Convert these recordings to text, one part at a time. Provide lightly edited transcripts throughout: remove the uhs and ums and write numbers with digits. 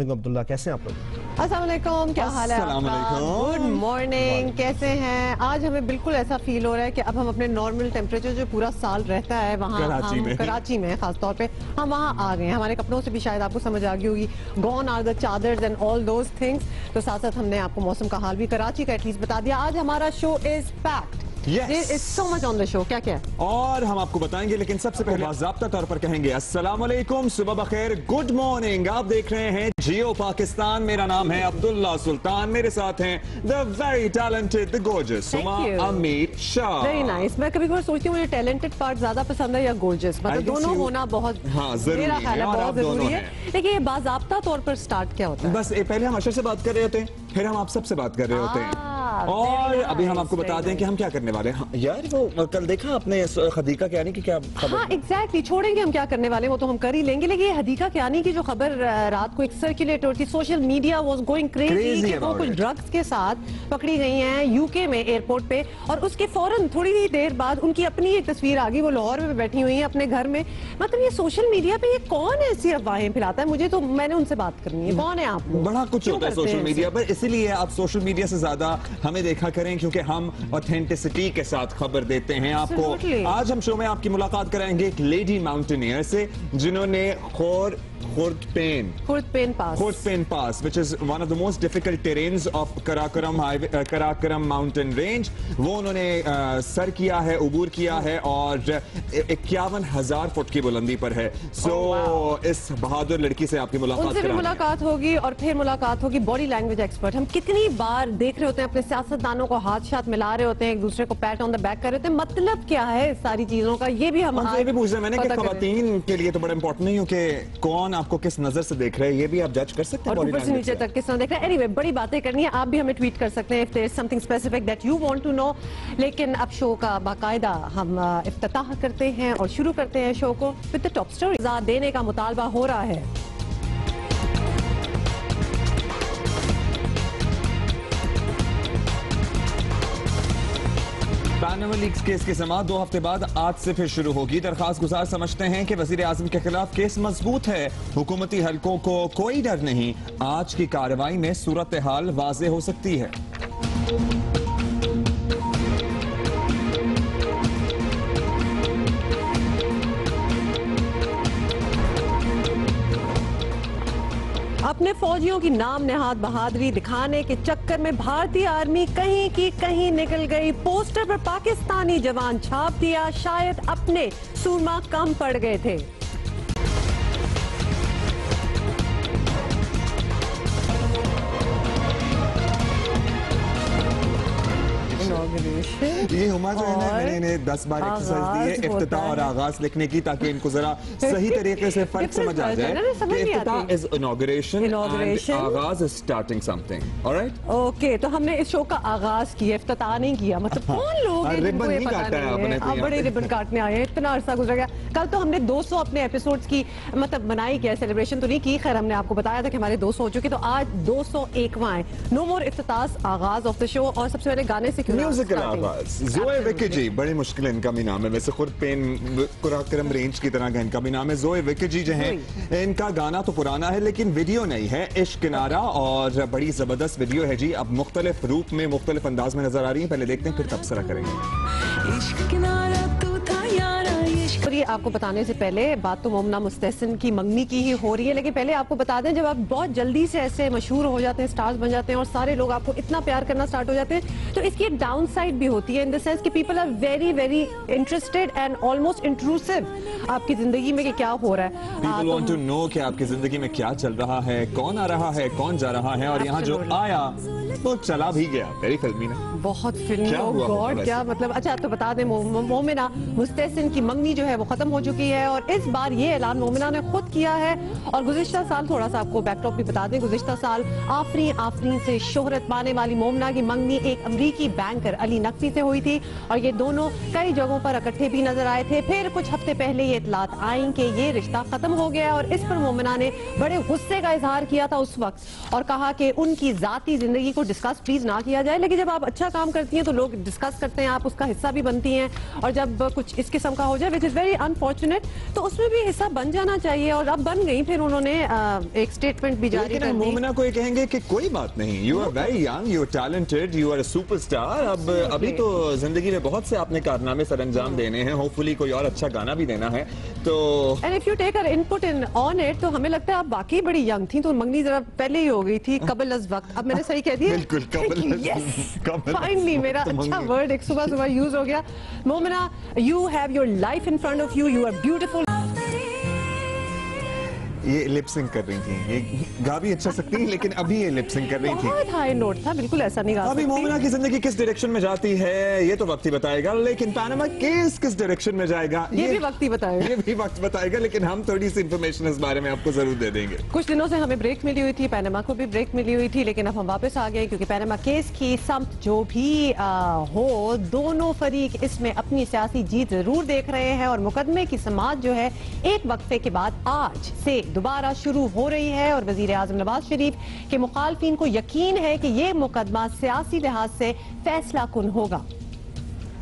अब्दुल्ला, कैसे हैं आप लोग? अस्सलाम वालेकुम, क्या हाल है आपका? गुड मॉर्निंग, कैसे हैं? आज हमें बिल्कुल ऐसा फील हो रहा है कि अब हम अपने नॉर्मल टेम्परेचर जो पूरा साल रहता है वहाँ कराची में खास तौर पे हम वहाँ आ गए हैं। हमारे कपड़ों से भी शायद आपको समझ आ गई होगी, गॉन आर द चादर्स एंड ऑल दोज थिंग्स। तो साथ साथ हमने आपको मौसम का हाल भी कराची का एटलीस्ट बता दिया। आज हमारा show is packed. There is so much on the show। क्या क्या और हम आपको बताएंगे, लेकिन सबसे पहले बाज़ाब्ता तौर पर कहेंगे अस्सलाम वालेकुम, सुबह बखैर, गुड मॉर्निंग। आप देख रहे हैं जियो पाकिस्तान। मेरा नाम है अब्दुल्ला सुल्तान, मेरे साथ हैं the very talented, the gorgeous Suma Amir Shah. Very nice. मैं कभी कभी सोचती हूँ मुझे टैलेंटेड पार्ट ज्यादा पसंद है या गॉर्जियस, मतलब दोनों होना बहुत मेरा ख्याल है बहुत जरूरी है। लेकिन ये बाज़ाब्ता तौर पर स्टार्ट क्या होता है? बस पहले हम अशर से बात कर रहे होते हैं, फिर हम आप सबसे बात कर रहे होते हैं, और अभी हम आपको बता दें कि हम क्या करने वाले हैं। यार वो कल देखा आपने हदीका कियानी की क्या खबर? हाँ एग्जैक्टली, छोड़ेंगे हम क्या करने वाले हैं वो तो हम कर ही लेंगे। लेकिन ये हदीका कियानी की जो खबर रात को एक सर्कुलेट होती, social media was going crazy कि वो कुछ ड्रग्स के साथ पकड़ी गई हैं यूके में एयरपोर्ट पे, और उसके फौरन थोड़ी ही देर बाद उनकी अपनी एक तस्वीर आ गई, वो लाहौर में बैठी हुई है अपने घर में। मतलब ये सोशल मीडिया पे ये कौन ऐसी अफवाहें फैलाता है? मुझे तो, मैंने उनसे बात करनी है, कौन है आप लोग? बड़ा कुछ होता है सोशल मीडिया पर, इसीलिए आप सोशल मीडिया से ज्यादा हमें देखा करें, क्योंकि हम ऑथेंटिसिटी के साथ खबर देते हैं आपको। आज हम शो में आपकी मुलाकात कराएंगे एक लेडी माउंटेनियर से जिन्होंने खुर्दपेन पास which is one of the most difficult terrains of Karakoram mountain range, वो उन्होंने सर किया है, उबूर किया है, और 51,000 फुट की बुलंदी पर है। इस बहादुर लड़की से आपकी मुलाकात होगी, और फिर मुलाकात होगी बॉडी लैंग्वेज एक्सपर्ट। हम कितनी बार देख रहे होते हैं अपने सियासतदानों को हाथ मिला रहे होते हैं, एक दूसरे को पैट ऑन द बैक कर रहे होते हैं, मतलब क्या है इस सारी चीजों का, ये भी हम ये भी पूछ रहे हैं मैंने कि खवातीन के लिए तो बड़ा इंपॉर्टेंट नहीं हो कि कौन आपको किस नजर से देख रहे हैं, ये भी आप जज कर सकते हैं, और ऊपर से नीचे तक किस तरह देख रहे हैं। एनीवे, बड़ी बातें करनी है, आप भी हमें ट्वीट कर सकते हैं if there is something specific that you want to know. लेकिन अब शो का बाकायदा हम इफ्तिताह करते हैं और शुरू करते हैं शो को विद द टॉप स्टोरी। देने का मुतालबा हो रहा है। पैनामा लीक्स केस की समाअत 2 हफ्ते बाद आज से फिर शुरू होगी। दरखास्त गुजार समझते हैं कि वजीर आजम के खिलाफ केस मजबूत है, हुकूमती हलकों को कोई डर नहीं, आज की कार्रवाई में सूरत हाल वाज़ेह हो सकती है। अपने फौजियों की नाम नेहाद बहादुरी दिखाने के चक्कर में भारतीय आर्मी कहीं की कहीं निकल गई। पोस्टर पर पाकिस्तानी जवान छाप दिया, शायद अपने सूरमा कम पड़ गए थे। ये हुमा जो है ना, मैंने इन्हें 10 बार एक्सरसाइज दी है इफ्तिताह और आगाज लिखने की, ताकि इनको जरा सही तरीके से फर्क समझ आ जाए कि इफ्तिताह इज इनॉग्रेशन एंड आगाज is starting something. Alright, okay, तो हमने इस शो का आगाज किया, इफ्तिताह नहीं किया। मतलब कौन लोग हैं जिनको ये पता नहीं है? आप बड़े रिबन काटने आए हैं, इतना अरसा गुजर गया। कल तो हमने 200 अपने एपिसोड्स की मतलब बनाई, क्या सेलिब्रेशन तो नहीं की, खैर हमने आपको बताया था कि हमारे 200 हो चुके, तो आज 201वां है। नो मोर इफ्तिताह, आगाज ऑफ द शो। और सबसे पहले गाने से क्यों ज़ोए विकी, बड़ी मुश्किल इनका भी नाम है, वैसे खुर्दपेन कराकरम रेंज की तरह का इनका भी नाम है। ज़ोए विकी जो है, इनका गाना तो पुराना है लेकिन वीडियो नहीं है, इश्क किनारा, और बड़ी जबरदस्त वीडियो है जी। अब मुख्तलिफ रूप में, मुख्तलिफ अंदाज में नजर आ रही है, पहले देखते हैं फिर तबसरा करेंगे। इश्क किनारा आपको बताने से पहले बात तो मोमना मुस्तहसिन की मंगनी की ही हो रही है, लेकिन पहले आपको बता दें, जब आप बहुत जल्दी से ऐसे मशहूर हो जाते हैं, स्टार्स बन जाते हैं और सारे लोग आपको इतना प्यार करना स्टार्ट हो जाते हैं, तो इसकी एक डाउन साइड भी होती है, इन द सेंस कि people are very very interested and almost intrusive आपकी जिंदगी में कि क्या हो रहा है। पीपल वांट टू नो कि आपकी जिंदगी में क्या चल रहा है, कौन आ रहा है, कौन जा रहा है, और यहाँ जो आया वो चला भी गया। वेरी फिल्मी ना, बहुत फिल्मी। ओह गॉड, क्या मतलब। अच्छा, तो बता दें, मोमिना मुस्तहसिन की मंगनी जो है वो खत्म हो चुकी है, और इस बार ये ऐलान मोमिना ने खुद किया है। और गुज़िश्ता साल, थोड़ा सा आपको बैकड्रॉप भी बता दें, गुज़िश्ता साल आफरीन से शोहरत पाने वाली मोमिना की मंगनी एक अमरीकी बैंकर अली नकवी से हुई थी, और ये दोनों कई जगहों पर इकट्ठे भी नजर आए थे। फिर कुछ हफ्ते पहले ये इतलात आई कि ये रिश्ता खत्म हो गया, और इस पर मोमिना ने बड़े गुस्से का इजहार किया था उस वक्त, और कहा कि उनकी जाती जिंदगी को डिस्कस प्लीज ना किया जाए। लेकिन जब आप अच्छा काम करती हैं तो लोग डिस्कस करते हैं, आप उसका हिस्सा भी बनती हैं, और जब कुछ इस किस्म का हो जाए, which is very very unfortunate. तो उसमें भी हिस्सा बन जाना चाहिए और अब बन गई। फिर उन्होंने एक स्टेटमेंट भी जारी कर दी। मोमिना को ये कहेंगे कि कोई बात नहीं, you are very young, you are talented, you are a superstar. अब अभी तो जिंदगी में बहुत से आपने कारनामे सरअंजाम देने हैं, होपफुली कोई और अच्छा गाना भी देना है। तो and if you take our input in on it, तो हमें लगता है आप बाकी बड़ी यंग थी, तो मंगनी जरा पहले ही हो गई थी, कबल अज वक्त। अब मैंने सही कह दिया? बिल्कुल, कबल फाइनली मेरा अच्छा वर्ड एक सुबह सुबह यूज हो गया। Momina, you have your life in front of you, you are beautiful. ये लिपसिंग कर रही थी, ये गा भी अच्छा सकती है, लेकिन अभी ये लिपसिंग कर रही थी। बहुत हाई नोट था, बिल्कुल ऐसा नहीं गा सकती। अभी मोमिना की जिंदगी किस डायरेक्शन में जाती है ये तो वक्त ही बताएगा, लेकिन पनामा केस किस डायरेक्शन में जाएगा ये भी वक्त ही बताएगा। ये भी वक्त बताएगा, लेकिन हम थोड़ी सी इंफॉर्मेशन इस बारे में आपको जरूर दे देंगे। कुछ दिनों से हमें ब्रेक मिली हुई थी, पनामा को भी ब्रेक मिली हुई थी, लेकिन अब हम वापस आ गए क्योंकि पनामा केस की समत जो भी हो, दोनों फरीक इसमें अपनी सियासी जीत जरूर देख रहे हैं और मुकदमे की समाअत जो है एक वक्फे के बाद आज से दोबारा शुरू हो रही है। और वजीर आजम नवाज शरीफ के मुखालफिन को यकीन है कि ये मुकदमा सियासी लिहाज से फैसला कुन होगा।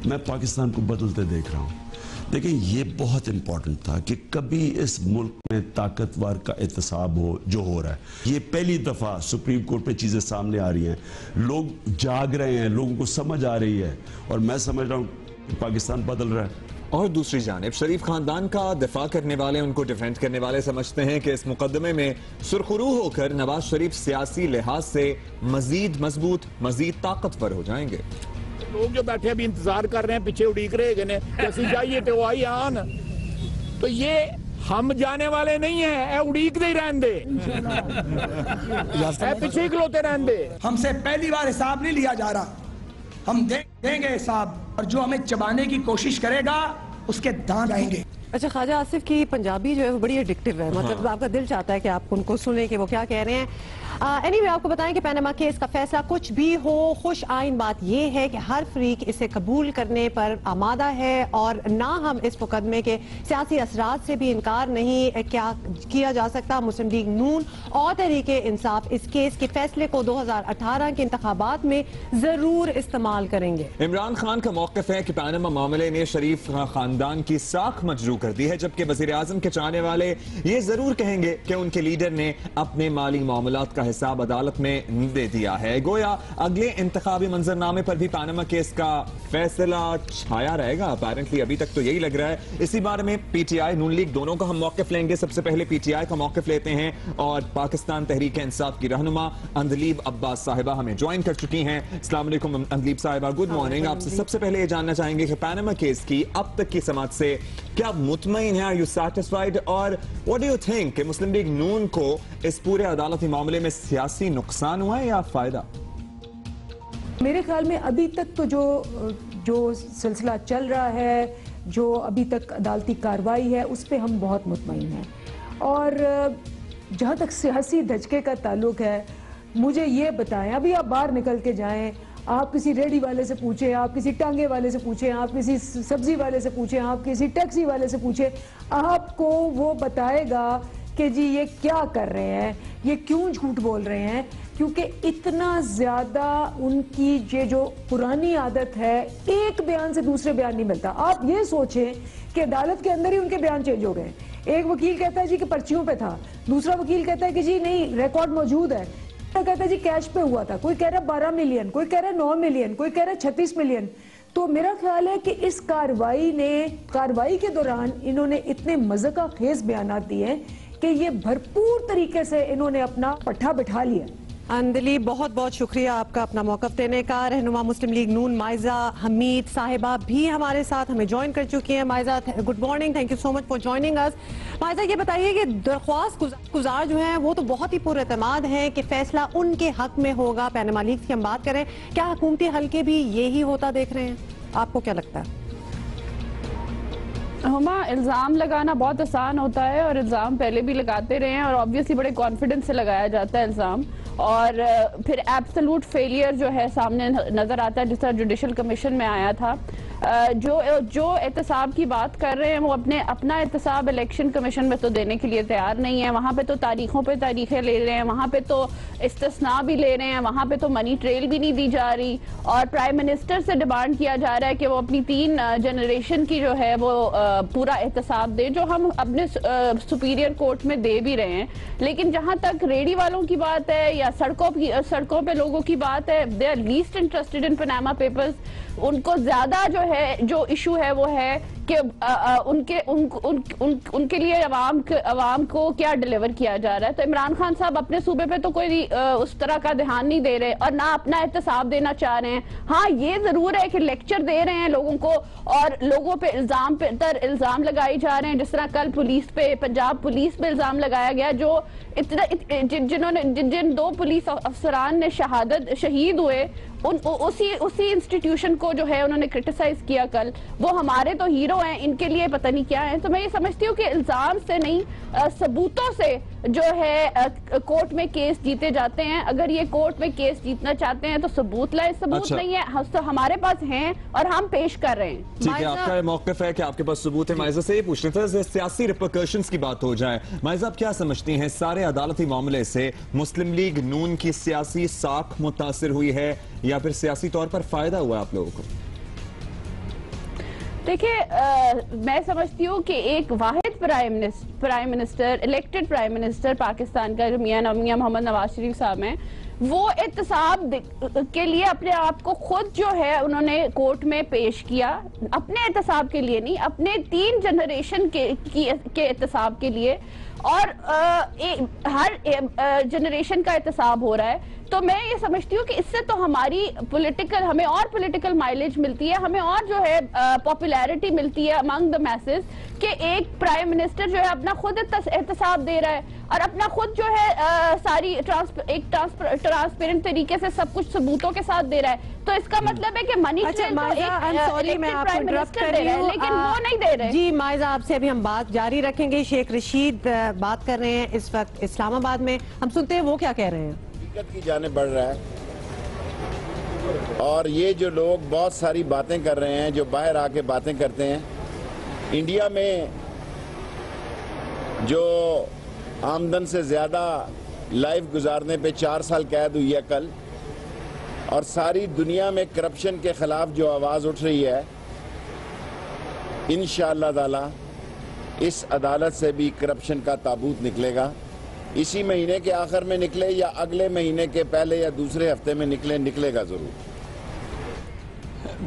मैं पाकिस्तान को बदलते देख रहा हूं। देखिए, ये बहुत इंपॉर्टेंट था कि कभी इस मुल्क में ताकतवर का एहतसाब हो जो हो रहा है। ये पहली दफा सुप्रीम कोर्ट पे चीजें सामने आ रही हैं, लोग जाग रहे हैं, लोगों को समझ आ रही है और मैं समझ रहा हूं कि पाकिस्तान बदल रहा है। और दूसरी जानिब शरीफ खानदान का दिफा करने वाले, उनको डिफेंड करने वाले समझते हैं कि इस मुकदमे में सुरखरू होकर नवाज शरीफ सियासी लिहाज से मजीद मजबूत, मजीद ताकतवर हो जाएंगे। लोग जो बैठे अभी इंतजार कर रहे हैं, पीछे उड़ीक रहे कैसी जाइए तो आई आन, तो ये हम जाने वाले नहीं है, उड़ीक दे रहने दे, पीछे खलोते रहने दे। हमसे पहली बार हिसाब नहीं लिया जा रहा, हम देंगे हिसाब, और जो हमें चबाने की कोशिश करेगा उसके दांत आएंगे। अच्छा, ख्वाजा आसिफ की पंजाबी जो है वो बड़ी एडिक्टिव है, मतलब आपका दिल चाहता है कि आप उनको सुने कि वो क्या कह रहे हैं। एनीवे, आपको बताएं कि पनामा केस का फैसला कुछ भी हो, खुश आइन बात यह है कि हर फरीक इसे कबूल करने पर आमादा है और ना हम इस मुकदमे के सियासी असरात से भी इनकार नहीं किया जा सकता। मुस्लिम लीग नून और तहरीके इंसाफ इस केस के फैसले को 2018 के इंतखाबात में जरूर इस्तेमाल करेंगे। इमरान खान का मौकफ है कि पनामा मामले ने शरीफ खानदान की साख मजरू कर दी है, जबकि वजीर आजम के चाहने वाले ये जरूर कहेंगे कि उनके लीडर ने अपने माली मामलात का हिसाब अदालत में दे दिया है। गोया अगले इंतखाबी मंजरनामे पर भी पनामा केस का फैसला छाया रहेगा। अपेरेंटली अभी तक तो यही लग रहा है। इसी बारे में पीटीआई नून लीग दोनों का हम मौकफ लेंगे। सबसे पहले पीटीआई का मौकफ लेते हैं और पाकिस्तान तहरीक इंसाफ की रहनुमा अंदलीब अब्बास साहिबा हमें ज्वाइन कर चुकी हैं। अस्सलाम वालेकुम अंदलीब साहिबा, गुड मॉर्निंग। आपसे सबसे पहले ये जानना चाहेंगे कि पनामा केस की अब तक की समाअत से क्या मुतमईन है, आर यू सैटिस्फाइड, और व्हाट डू यू थिंक कि मुस्लिम लीग नून को इस पूरे अदालती मामले में सियासी नुकसान हुआ है या फायदा? मेरे ख्याल में अभी तक तो जो सिलसिला चल रहा है, जो अभी तक अदालती कार्रवाई है, उस पर हम बहुत मुतमईन हैं। और जहाँ तक सियासी धचके का ताल्लुक है, मुझे ये बताएं, अभी आप बाहर निकल के जाएं, आप किसी रेडी वाले से पूछें, आप किसी टांगे वाले से पूछें, आप किसी सब्जी वाले से पूछें, आप किसी टैक्सी वाले से पूछें, आपको वो बताएगा कि जी ये क्या कर रहे हैं, ये क्यों झूठ बोल रहे हैं, क्योंकि इतना ज्यादा उनकी ये जो पुरानी आदत है, एक बयान से दूसरे बयान नहीं मिलता। आप ये सोचें कि अदालत के अंदर ही उनके बयान चेंज हो गए। एक वकील कहता है जी कि पर्चियों पे था, दूसरा वकील कहता है कि जी नहीं रिकॉर्ड मौजूद है, कहता है जी कैश पे हुआ था, कोई कह रहा है 12 मिलियन, कोई कह रहा है 9 मिलियन, कोई कह रहा है 36 मिलियन। तो मेरा ख्याल है कि इस कार्रवाई के दौरान इन्होंने इतने मज़ाक़ खेज बयानात दिए कि ये भरपूर तरीके से इन्होंने अपना पट्टा बिठा लिया। अंदलीब, बहुत बहुत शुक्रिया आपका अपना मौकफ देने का। रहनुमा मुस्लिम लीग नून माइजा हमीद साहिबा भी हमारे साथ हमें ज्वाइन कर चुकी हैं। Maiza, good morning, thank you so much for joining us. Maiza, ये बताइए कि दरख्वास्त गुजार जो हैं वो तो बहुत ही पुरएतमाद हैं कि फैसला उनके हक में होगा। पनामा लीग्स की हम बात करें, क्या हुकूमती हल्के भी यही होता देख रहे हैं? आपको क्या लगता है? हुमा, इल्ज़ाम लगाना बहुत आसान होता है और इल्ज़ाम पहले भी लगाते रहे हैं और ऑब्वियसली बड़े कॉन्फिडेंस से लगाया जाता है इल्ज़ाम, और फिर एब्सोल्यूट फेलियर जो है सामने नज़र आता है, जिस तरह जुडिशल कमीशन में आया था। जो एहतसाब की बात कर रहे हैं वो अपना एहतसाब इलेक्शन कमीशन में तो देने के लिए तैयार नहीं है। वहाँ पे तो तारीखों पे तारीखें ले रहे हैं, वहाँ पे तो इस्तिस्ना भी ले रहे हैं, वहाँ पे तो मनी ट्रेल भी नहीं दी जा रही, और प्राइम मिनिस्टर से डिमांड किया जा रहा है कि वो अपनी 3 जनरेशन की जो है वो पूरा एहतसाब दे, जो हम अपने सुपीरियर कोर्ट में दे भी रहे हैं। लेकिन जहाँ तक रेडी वालों की बात है या सड़कों पे लोगों की बात है, they are least interested in Panama papers. उनको ज्यादा जो इशू है वो है कि उनके लिए अवाम को क्या डिलीवर किया जा रहा है। तो इमरान खान साहब अपने सूबे पे तो कोई उस तरह का ध्यान नहीं दे रहे और ना अपना एहतसाब देना चाह रहे हैं। हाँ, ये जरूर है कि लेक्चर दे रहे हैं लोगों को और लोगों पे इल्जाम लगाए जा रहे हैं। जिस तरह कल पुलिस पे, पंजाब पुलिस पे इल्जाम लगाया गया, जो जिन 2 पुलिस अफसरान ने शहीद हुए, उसी इंस्टीट्यूशन को जो है उन्होंने क्रिटिसाइज किया कल। वो हमारे तो हीरो हैं, इनके लिए पता नहीं क्या है। तो मैं ये समझती हूँ कि इल्जाम से नहीं, सबूतों से जो है कोर्ट में केस जीते जाते हैं। अगर ये कोर्ट में केस जीतना चाहते हैं तो सबूत लाए, सबूत नहीं है तो हमारे पास हैं और हम पेश कर रहे हैं। ठीक है, आपका मौक़िफ़ है कि आपके पास सबूत है। माइजा से ये पूछना था, सियासी रिपरकशंस की बात हो जाए, माइजा आप क्या समझती हैं, सारे अदालती मामले से मुस्लिम लीग नून की सियासी साख मुतासिर हुई है या फिर सियासी तौर पर फायदा हुआ आप लोगों को? देखिए, मैं समझती हूँ कि एक वाहिद prime minister elected prime minister Pakistan का मियां मोहम्मद नवाज शरीफ साहब हैं, वो एहतसाब के लिए अपने आप को खुद जो है उन्होंने कोर्ट में पेश किया, अपने एहतसाब के लिए नहीं, अपने 3 जनरेशन के एहतसाब के लिए। और हर जनरेशन का एहतसाब हो रहा है। तो मैं ये समझती हूँ कि इससे तो हमें और पॉलिटिकल माइलेज मिलती है, हमें और जो है पॉपुलैरिटी मिलती है अमंग द मैसेज कि एक प्राइम मिनिस्टर जो है अपना खुद एहतसाब दे रहा है और अपना खुद जो है सारी ट्रांसपेरेंट तरीके से सब कुछ सबूतों के साथ दे रहा है। तो इसका मतलब है कि मनी ट्रेल प्राइम मिनिस्टर दे रहे हैं, लेकिन वो नहीं दे रहे। जी माइजा, आपसे अभी हम बात जारी रखेंगे। शेख रशीद बात कर रहे हैं इस वक्त इस्लामाबाद में, हम सुनते हैं वो क्या कह रहे हैं। हकीकत की जाने बढ़ रहा है और ये जो लोग बहुत सारी बातें कर रहे हैं, जो बाहर आके बातें करते हैं, इंडिया में जो आमदन से ज़्यादा लाइफ गुजारने पे 4 साल कैद हुई है कल, और सारी दुनिया में करप्शन के खिलाफ जो आवाज़ उठ रही है, इंशाअल्लाह ताला इस अदालत से भी करप्शन का ताबूत निकलेगा। इसी महीने के आखिर में निकले या अगले महीने के पहले या दूसरे हफ्ते में निकलेगा जरूर।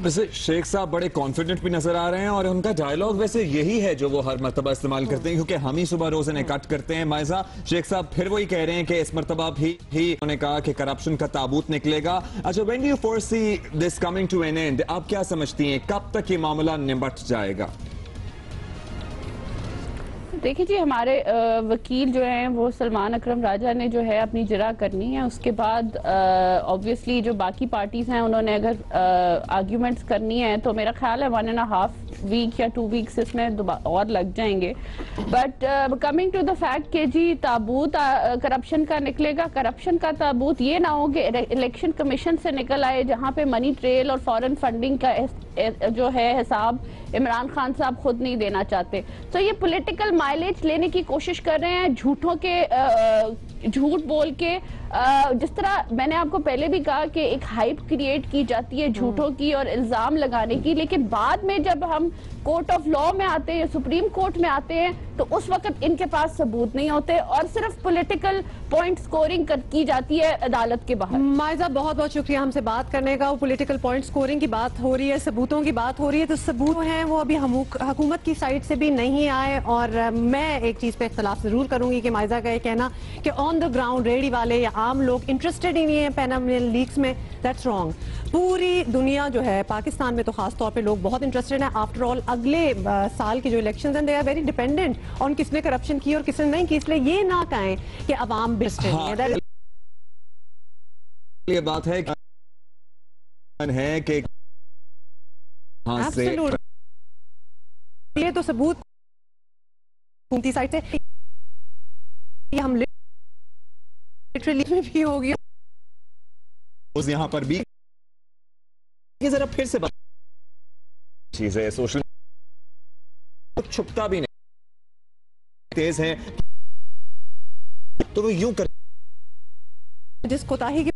वैसे शेख साहब बड़े कॉन्फिडेंट भी नजर आ रहे हैं और उनका डायलॉग वैसे यही है जो वो हर मर्तबा इस्तेमाल करते हैं, क्योंकि हम ही सुबह रोज इन्हें कट करते हैं। माइजा, शेख साहब फिर वही कह रहे हैं कि इस मर्तबा भी उन्होंने कहा कि करप्शन का ताबूत निकलेगा। अच्छा, when do you foresee this coming to an end? आप क्या समझती हैं कब तक ये मामला निपट जाएगा? देखिए जी, हमारे वकील जो हैं वो सलमान अकरम राजा ने जो है अपनी जरा करनी है। उसके बाद ऑब्वियसली जो बाकी पार्टीज हैं उन्होंने अगर आर्ग्यूमेंट्स करनी है तो मेरा ख्याल है 1.5 वीक या 2 वीक्स इसमें और लग जाएंगे। But coming to the fact कि जी ताबूत करप्शन का निकलेगा, करप्शन का ताबूत ये ना हो कि इलेक्शन कमीशन से निकल आए जहाँ पे मनी ट्रेल और फॉरेन फंडिंग का जो है हिसाब इमरान खान साहब खुद नहीं देना चाहते। तो ये पॉलिटिकल माइलेज लेने की कोशिश कर रहे हैं, झूठ बोल के। जिस तरह मैंने आपको पहले भी कहा कि एक हाइप क्रिएट की जाती है झूठों की और इल्जाम लगाने की, लेकिन बाद में जब हम कोर्ट ऑफ लॉ में आते हैं, सुप्रीम कोर्ट में आते हैं, तो उस वक्त इनके पास सबूत नहीं होते और सिर्फ पॉलिटिकल पॉइंट स्कोरिंग की जाती है अदालत के बाहर। माइजा, बहुत बहुत शुक्रिया हमसे बात करने का। वो पॉलिटिकल पॉइंट स्कोरिंग की बात हो रही है, सबूतों की बात हो रही है, तो सबूत हैं वो अभी हुकूमत की साइड से भी नहीं आए। और मैं एक चीज पे इख्तलाफ जरूर करूंगी कि माइजा का ये कहना कि ऑन द ग्राउंड रेडी वाले या आम लोग इंटरेस्टेड ही नहीं है पैनामा लीक्स में, दैट्स रॉन्ग। पूरी दुनिया जो है, पाकिस्तान में तो खास तौर पे लोग बहुत इंटरेस्टेड हैं। आफ्टर ऑल अगले साल के जो इलेक्शंस हैं they are very dependent on किसने करप्शन की और किसने नहीं की, इसलिए ये ना कहें कि अवाम बिस्टेड है। ये बात है कि ये तो सबूत हुकूमती साइड से हम लिटरली में भी हो गया। यहाँ पर भी जरा फिर से चीजें सोशल छुपता भी नहीं, तेज है तो वो यूं कर जिस कोताही की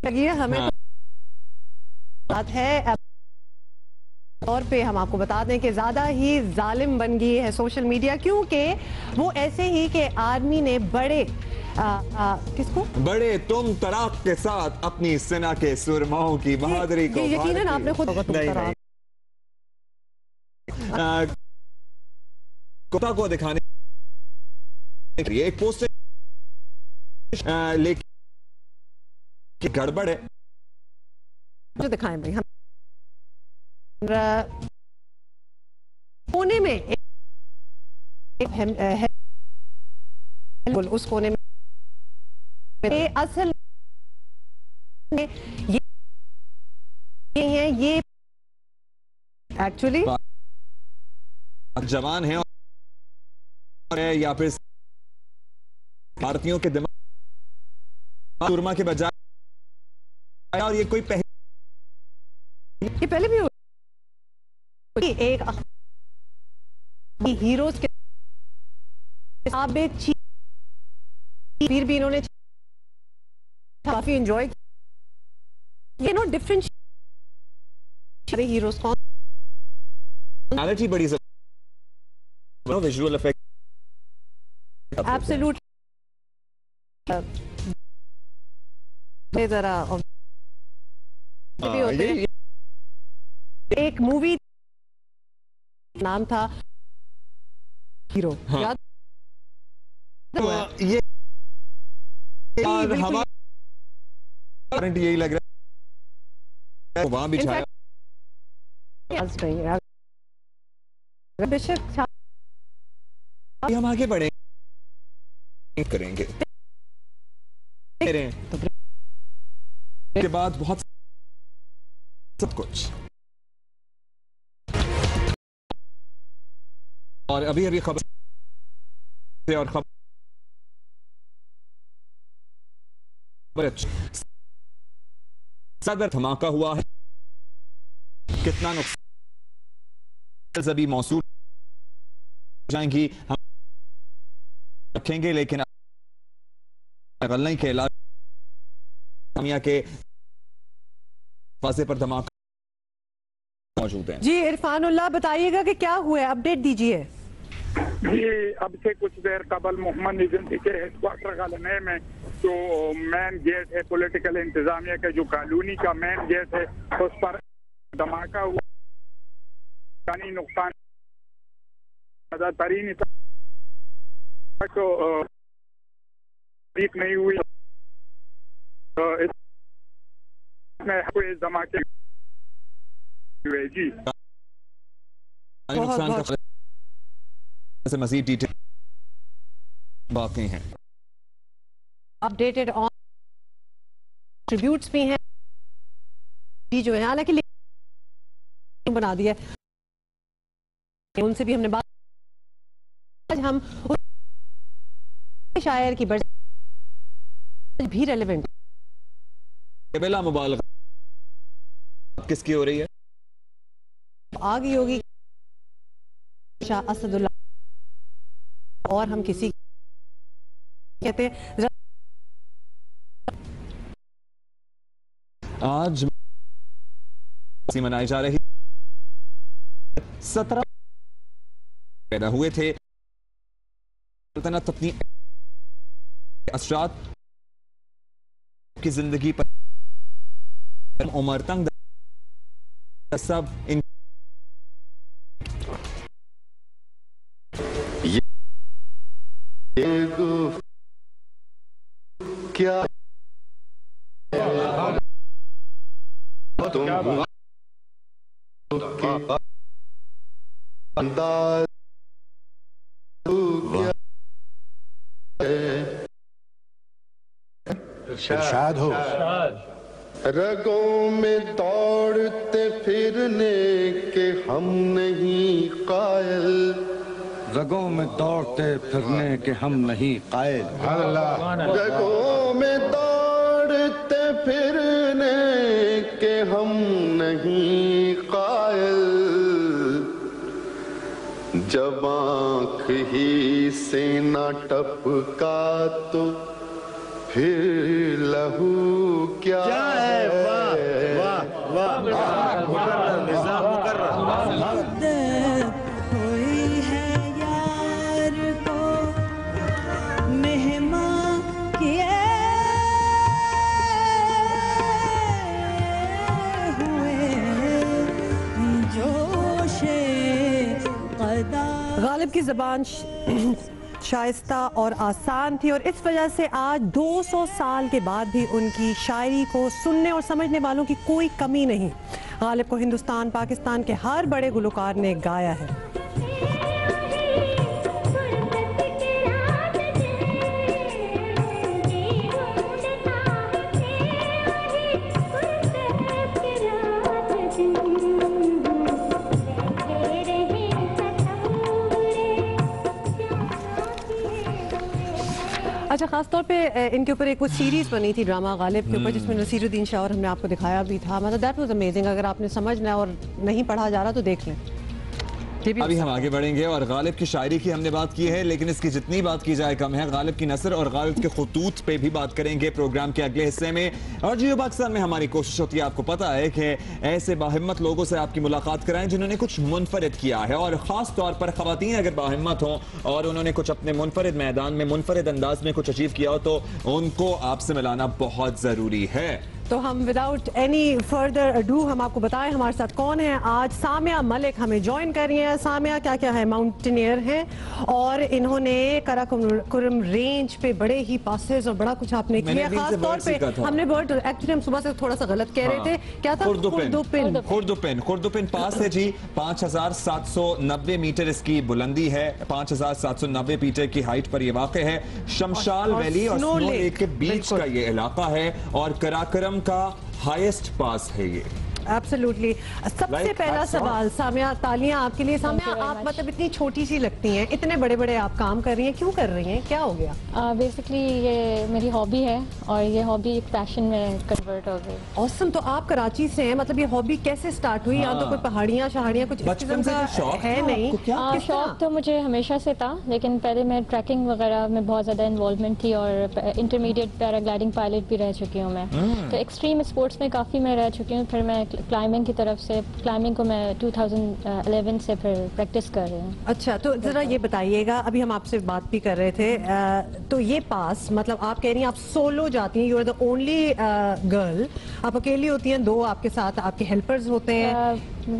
लगी है हमें बात है तौर पे हम आपको बता दें कि ज्यादा ही जालिम बन गई है सोशल मीडिया, क्योंकि वो ऐसे ही कि आर्मी ने बड़े किसको बड़े तुम तराक के साथ अपनी सेना के सुरमाओं की बहादुरी को यकीनन आपने खुद कोता को दिखाने के लिए एक पोस्टर लेकिन गड़बड़ है जो दिखाएं भाई हम कोने में उस कोने में असल में ये है, ये एक्चुअली जवान है और या फिर भारतीयों के दिमाग सुरमा के बजाय, और ये कोई ये पहले भी एक हीरोज के फिर भी इन्होंने काफी एंजॉय किया, नो डिफरेंट हीरोज कौन बड़ी विजुअल इफेक्ट एब्सोल्यूट जरा एक मूवी नाम था हीरो, याद ये हमारा यही लग रहा है वहां भी छाया हम आगे बढ़े करेंगे के बाद बहुत सब कुछ, और अभी अभी खबर और खबर सदर धमाका हुआ है, कितना नुकसान अभी मौसूल जाएंगी हम रखेंगे, लेकिन गलनी के इलाज के फासे पर धमाका मौजूद है। जी इरफानुल्लाह बताइएगा कि क्या हुआ है, अपडेट दीजिए। जी अब से कुछ देर कबल मोहम्मद निजंदी के हेडक्वार्टर गालने में जो मेन गेट है पॉलिटिकल इंतजामिया का, जो कॉलोनी का मेन गेट है, उस पर धमाका हुआ, जानी नुकसान तरीन तो नहीं हुई, इसमें कोई धमाके हुए। जी नुकसान का से मजीद डिटेल बाकी हैं, अपडेटेड ऑन ट्रिब्यूट्स भी हैं जी जो है, हालांकि बना दिया उनसे भी हमने बात, आज हम शायर की बर्ज भी रेलेवेंट बेला मुबालगा किसकी हो रही है, आ गई होगी शाह असदुल्ला, और हम किसी कहते हैं आज मनाई जा रही 17 पैदा हुए थे, सल्तनत अपनी असरात की जिंदगी पर उम्र तंग सब इन क्या तुम अंदाज इरशाद हो, रगों में दौड़ते फिरने के हम नहीं कायल, रगों में दौड़ते फिरने के हम नहीं कायल, रगों में दौड़ते फिरने के हम नहीं कायल, जब आँख ही से न टपका तो फिर लहू क्या है? वाह वाह वाह, मुकर्रर निज़ाम मुकर्रर। कोई है यार को मेहमान किए हुए जोशे कदा। गालिब की ज़बान शाइस्ता और आसान थी और इस वजह से आज 200 साल के बाद भी उनकी शायरी को सुनने और समझने वालों की कोई कमी नहीं। गालिब को हिंदुस्तान पाकिस्तान के हर बड़े गुलकार ने गाया है। अच्छा, खासतौर पे इनके ऊपर एक वो सीरीज बनी थी ड्रामा गालिब के ऊपर जिसमें नसीरुद्दीन शाह और हमने आपको दिखाया भी था। मतलब दैट वाज अमेजिंग। अगर आपने समझना है और नहीं पढ़ा जा रहा तो देख लें। अभी हम आगे बढ़ेंगे और गालिब की शायरी की हमने बात की है, लेकिन इसकी जितनी बात की जाए कम है। गालिब की नसर और गालिब के खुतूत पे भी बात करेंगे प्रोग्राम के अगले हिस्से में। और जियो पाकिस्तान में हमारी कोशिश होती है, आपको पता है, कि ऐसे बाहिम्मत लोगों से आपकी मुलाकात कराएं जिन्होंने कुछ मुनफरिद किया है, और खास तौर पर खवातीन अगर बाहिम्मत हों और उन्होंने कुछ अपने मुनफरिद मैदान में मुनफरिद अंदाज में कुछ अचीव किया हो तो उनको आपसे मिलाना बहुत जरूरी है। तो हम विदाउट एनी फर्दर अडू हम आपको बताएं हमारे साथ कौन है। आज सामिया मलिक हमें ज्वाइन कर रही है। सामिया क्या है, माउंटेनियर हैं और इन्होंने काराकोरम रेंज पे बड़े ही पासेस और बड़ा कुछ आपने किया। खास तौर पे हमने वर्ड एक्चुअली हम सुबह से थोड़ा सा गलत कह रहे थे। क्या था? खुर्दुपिन पास है जी। 5790 मीटर इसकी बुलंदी है, 5790 मीटर की हाइट पर यह वाक़ है। शमशाल वैली और स्नो लेक के बीच का ये इलाका है और कराकोरम का हाईएस्ट पास है ये। एब्सोल्युटली। सबसे पहला सवाल सामिया, तालियां आपके लिए। सामिया, आप मतलब इतनी छोटी सी लगती हैं, इतने बड़े बड़े आप काम कर रही हैं, क्यों कर रही हैं, क्या हो गया? बेसिकली ये मेरी हॉबी है और ये हॉबी एक पैशन में कन्वर्ट हो गई। ऑसम। तो आप कराची से हैं, मतलब ये हॉबी कैसे स्टार्ट हुई? यहाँ तो कोई पहाड़ियाँ शहाड़ियाँ कुछ इस किस्म का है नहीं? शौक तो मुझे हमेशा से था, लेकिन पहले मैं ट्रैकिंग वगैरह में बहुत ज़्यादा इन्वॉल्वमेंट थी और इंटरमीडिएट पैराग्लाइडिंग पायलट भी रह चुकी हूँ मैं। तो एक्सट्रीम स्पोर्ट्स में काफ़ी मैं रह चुकी हूँ। फिर मैं क्लाइंबिंग की तरफ से, क्लाइंबिंग को मैं 2011 से फिर प्रैक्टिस कर रही हूँ। अच्छा, तो ज़रा ये बताइएगा, अभी हम आपसे बात भी कर रहे थे, तो ये पास मतलब आप कह रही हैं आप सोलो जाती हैं, you are the only girl, आप अकेली होती हैं, दो आपके साथ आपके हेल्पर्स होते हैं?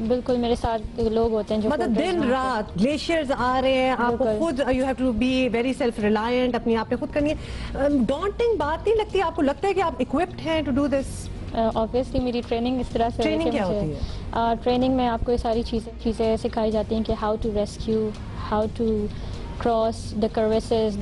बिल्कुल, मेरे साथ लोग होते हैं जो मतलब दिन रात ग्लेशियर्स आ रहे हैं, आपको खुद you have to be very self reliant, अपनी आप पे खुद करनी है। डॉन्टिंग बात नहीं लगती? आपको लगता है कि आप इक्विप्ड हैं टू डू दिस? ऑब्वियसली मेरी ट्रेनिंग इस तरह से। ट्रेनिंग क्या होती है? ट्रेनिंग में आपको ये सारी चीज़ें सिखाई जाती हैं कि how to rescue, how to cross the curves,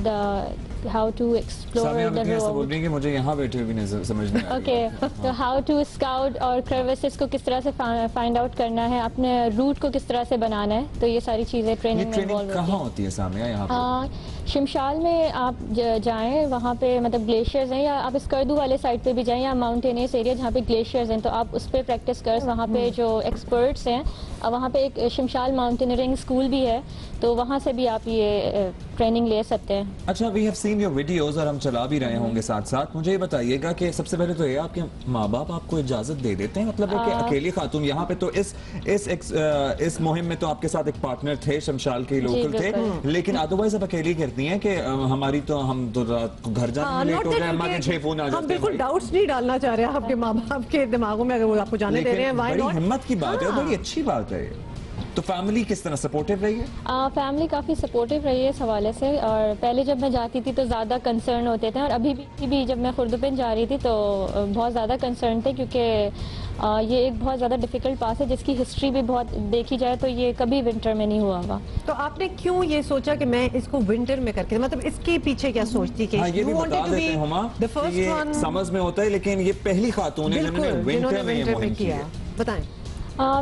how to explore the road. मुझे यहाँ बैठे हुए नहीं समझ नहीं। ओके, तो हाउ टू स्काउट और कर्वेसेस को किस तरह से फाइंड आउट करना है, अपने रूट को किस तरह से बनाना है, तो ये सारी चीज़ें ट्रेनिंग में इन्वॉल्व होती हैं। कहाँ होती है सामिया यहाँ पर? शमशाल में आप जाएं, वहाँ पे मतलब ग्लेशियर्स हैं, या आप स्कर्दू वाले साइड पे भी जाएं, या माउंटेनियस एरिया जहाँ पे ग्लेशियर्स हैं, तो आप उस पर प्रैक्टिस कर। वहाँ पे जो एक्सपर्ट्स हैं, वहाँ पे एक शमशाल माउंटेनियरिंग स्कूल भी है, तो वहाँ से भी आप ये ट्रेनिंग ले सकते हैं। अच्छा, we have seen your videos और हम चला भी रहे होंगे साथ साथ। मुझे ये बताइएगा कि सबसे पहले तो ये आपके माँ बाप आपको इजाजत दे देते हैं, मतलब कि अकेली खातून यहाँ पे, तो इस मुहिम में तो आपके साथ एक पार्टनर थे, शमशाल के लोकल थे, लेकिन अदरवाइज अब अकेली करती हैं कि हमारी तो हम तो रात को घर जाने में लेट हो गए, हमारे 6 फोन आ जाते हैं। हम बिल्कुल डाउट्स नहीं डालना चाह रहे हैं आपके माँ बाप के दिमागों में, अगर वो आपको जाने दे रहे हैं। बड़ी हिम्मत की बात है, बड़ी अच्छी बात है। तो फैमिली किस तरह सपोर्टिव रही है? फैमिली काफ़ी सपोर्टिव रही है इस हवाले से, और पहले जब मैं जाती थी तो ज़्यादा कंसर्न होते थे, और अभी भी जब मैं खुर्दुपिन जा रही थी तो बहुत ज़्यादा कंसर्न थे, क्योंकि ये एक बहुत ज़्यादा डिफिकल्ट पास है जिसकी हिस्ट्री भी बहुत देखी जाए तो ये कभी विंटर में नहीं हुआ हुआ। तो आपने क्यों ये सोचा कि मैं इसको विंटर में करके, मतलब इसके पीछे क्या सोचती कि ये भी बता देते हैं हुमा, ये समझ में होता है, लेकिन ये पहली खातून है जिन्होंने विंटर में ये मुहिम किया। बताएं।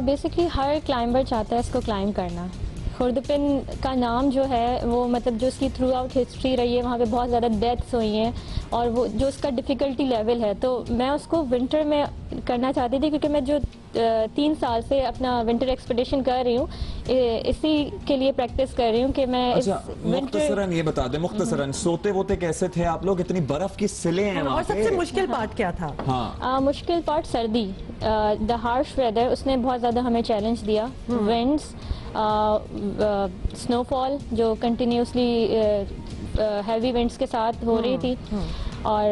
बेसिकली हर क्लाइंबर चाहता है इसको क्लाइंब करना। खुर्दुपिन का नाम जो है वो मतलब जो इसकी थ्रू आउट हिस्ट्री रही है, वहाँ पे बहुत ज़्यादा डेथ्स हुई हैं, और वो जो उसका डिफ़िकल्टी लेवल है, तो मैं उसको विंटर में करना चाहती थी क्योंकि मैं जो 3 साल से अपना विंटर एक्सपेडिशन कर रही हूँ, इसी के लिए प्रैक्टिस कर रही हूँ कि मैं मुख्तसरन ये बता दें, मुख्तसरन सोते वोते कैसे थे आप लोग? इतनी बर्फ की सिले हैं और सबसे मुश्किल पार्ट क्या था? हाँ मुश्किल पार्ट सर्दी, द हार्श वेदर, उसने बहुत ज़्यादा हमें चैलेंज दिया। विंड्स, स्नोफॉल जो कंटिन्यूसली हैवी विंड्स के साथ हो रही थी, और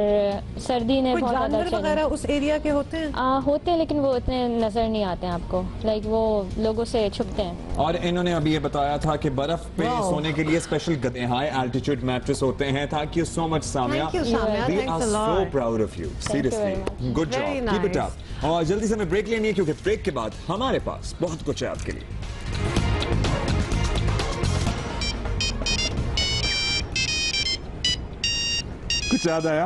सर्दी ने बहुत ज़्यादा वगैरह उस एरिया के होते हैं? होते हैं, लेकिन वो इतने नजर नहीं आते हैं आपको, लाइक वो लोगों से छुपते हैं। और इन्होंने अभी ये बताया था कि बर्फ पे सोने के लिए स्पेशल गद्दे, हाई एल्टीट्यूड मैट्रेस होते हैं। Thank you so much Samia, we are so proud of you, seriously good job, keep it up. और जल्दी से हमें ब्रेक लेनी है क्योंकि ब्रेक के बाद हमारे पास बहुत कुछ है आपके लिए। कुछ याद आया?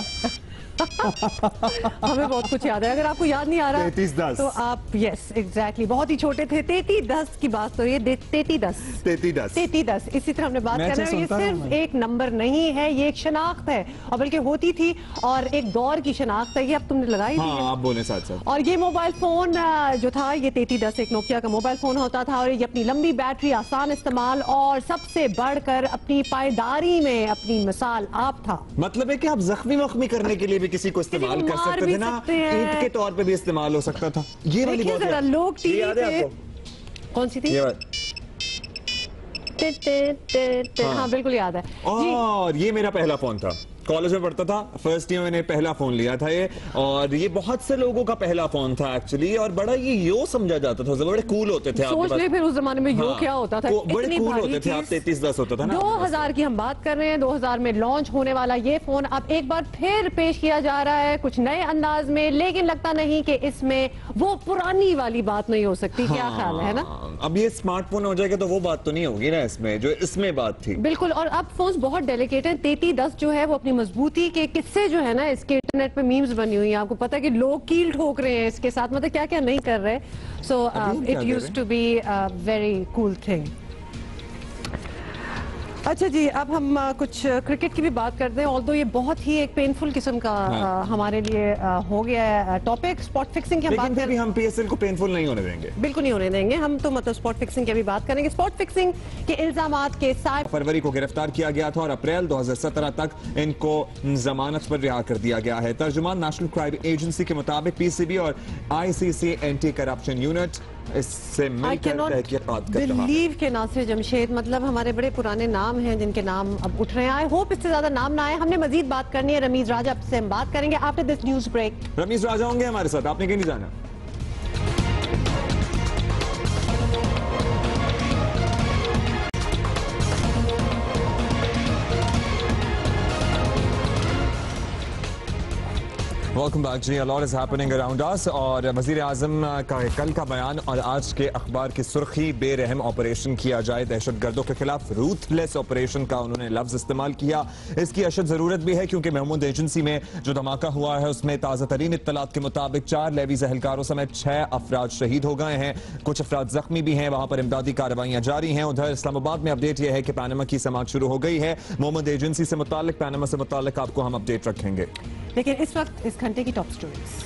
हमें बहुत कुछ याद है। अगर आपको याद नहीं आ रहा 33-10 तो आप यस एग्जैक्टली बहुत ही छोटे थे। 33-10 की बात तो ये 33-10 इसी तरह हमने बात कर रहे हैं। ये सिर्फ एक नंबर नहीं है, ये एक शनाख्त है, और बल्कि होती थी और एक दौर की शनाख्त है। ये अब तुमने लगाई थी। हाँ, आप बोले साथ साथ। और ये मोबाइल फोन जो था, ये 3310 एक नोकिया का मोबाइल फोन होता था, और ये अपनी लंबी बैटरी, आसान इस्तेमाल और सबसे बढ़कर अपनी पायदारी में अपनी मिसाल आप था। मतलब है कि आप जख्मी करने के लिए भी किसी को इस्तेमाल कर सकते थे ना, ईंट के तौर पे भी इस्तेमाल हो सकता था। ये वाली बात जरा लोग टीवी पे कौन सी थी? ये बात हाँ बिल्कुल याद है। और ये मेरा पहला फोन था, कॉलेज में पढ़ता था, फर्स्ट ईयर मैंने पहला फोन लिया था ये, और ये बहुत से लोगों का पहला फोन था एक्चुअली, और बड़ा ये यो समझा जाता था, बड़े कूल होते थे। सोच ले फिर उस जमाने में यो क्या होता था, बड़े कूल होते थे। आप 3310 होता था ना। 2000 की हम बात कर रहे हैं, 2000 में लॉन्च होने वाला ये फोन अब एक बार फिर पेश किया जा रहा है कुछ नए अंदाज में, लेकिन लगता नहीं कि इसमें वो पुरानी वाली बात नहीं हो सकती। क्या ख्याल है ना? अब ये स्मार्टफोन हो जाएगा तो वो बात तो नहीं होगी ना इसमें, जो इसमें बात थी। बिल्कुल, और अब फोन बहुत डेलिकेट है। 3310 जो है वो अपनी मजबूती के किस्से जो है ना, इसके इंटरनेट पे मीम्स बनी हुई है। आपको पता है कि लोग कील ठोक रहे हैं इसके साथ, मतलब क्या क्या नहीं कर रहे। So it used to be very cool thing. अच्छा जी, अब हम कुछ क्रिकेट की भी बात करते हैं। ऑल्दो ये बहुत ही एक पेनफुल किस्म का हमारे लिए हो गया है टॉपिक। स्पॉट फिक्सिंग की हम बात करें, हम पीएसएल को पेनफुल नहीं होने देंगे, बिल्कुल नहीं होने देंगे हम तो। मतलब स्पॉट फिक्सिंग की भी बात करेंगे। स्पॉट फिक्सिंग के इल्जामात के साथ फरवरी को गिरफ्तार किया गया था और अप्रैल 2017 तक इनको जमानत पर रिहा कर दिया गया है। तर्जुमान नेशनल क्राइम एजेंसी के मुताबिक पीसीबी और आईसीसी एंटी करप्शन यूनिट इससे मिलकर तहकीकात कर रहा है। बिलीव के नासिर जमशेद, मतलब हमारे बड़े पुराने नाम हैं जिनके नाम अब उठ रहे हैं। आई होप इससे ज्यादा नाम ना आए। हमने मजीद बात करनी है रमीज राजा से, हम बात करेंगे after this news break. Rameez Raja होंगे हमारे साथ, आपने कहीं नहीं जाना। वेलकम बैक जी। A lot is happening around us, और वजीर आजम का कल का बयान और आज के अखबार की सुर्खी, बेरहम ऑपरेशन किया जाए दहशतगर्दों के खिलाफ, रूथलेस ऑपरेशन का उन्होंने लफ्ज इस्तेमाल किया। इसकी अशद जरूरत भी है क्योंकि महमूद एजेंसी में जो धमाका हुआ है उसमें ताज़ा तरीन इत्तलात के मुताबिक 4 लेवीज एहलकारों समेत 6 अफराद शहीद हो गए हैं, कुछ अफराद जख्मी भी हैं। वहां पर इमदादी कार्रवाइयां जारी हैं। उधर इस्लामाबाद में अपडेट यह है कि पैनामा की समाअत शुरू हो गई है। महमूद एजेंसी से मुतालिक, पैनामा से मुतालिक आपको हम अपडेट रखेंगे। लेकिन इस वक्त इस घंटे की टॉप स्टोरीज।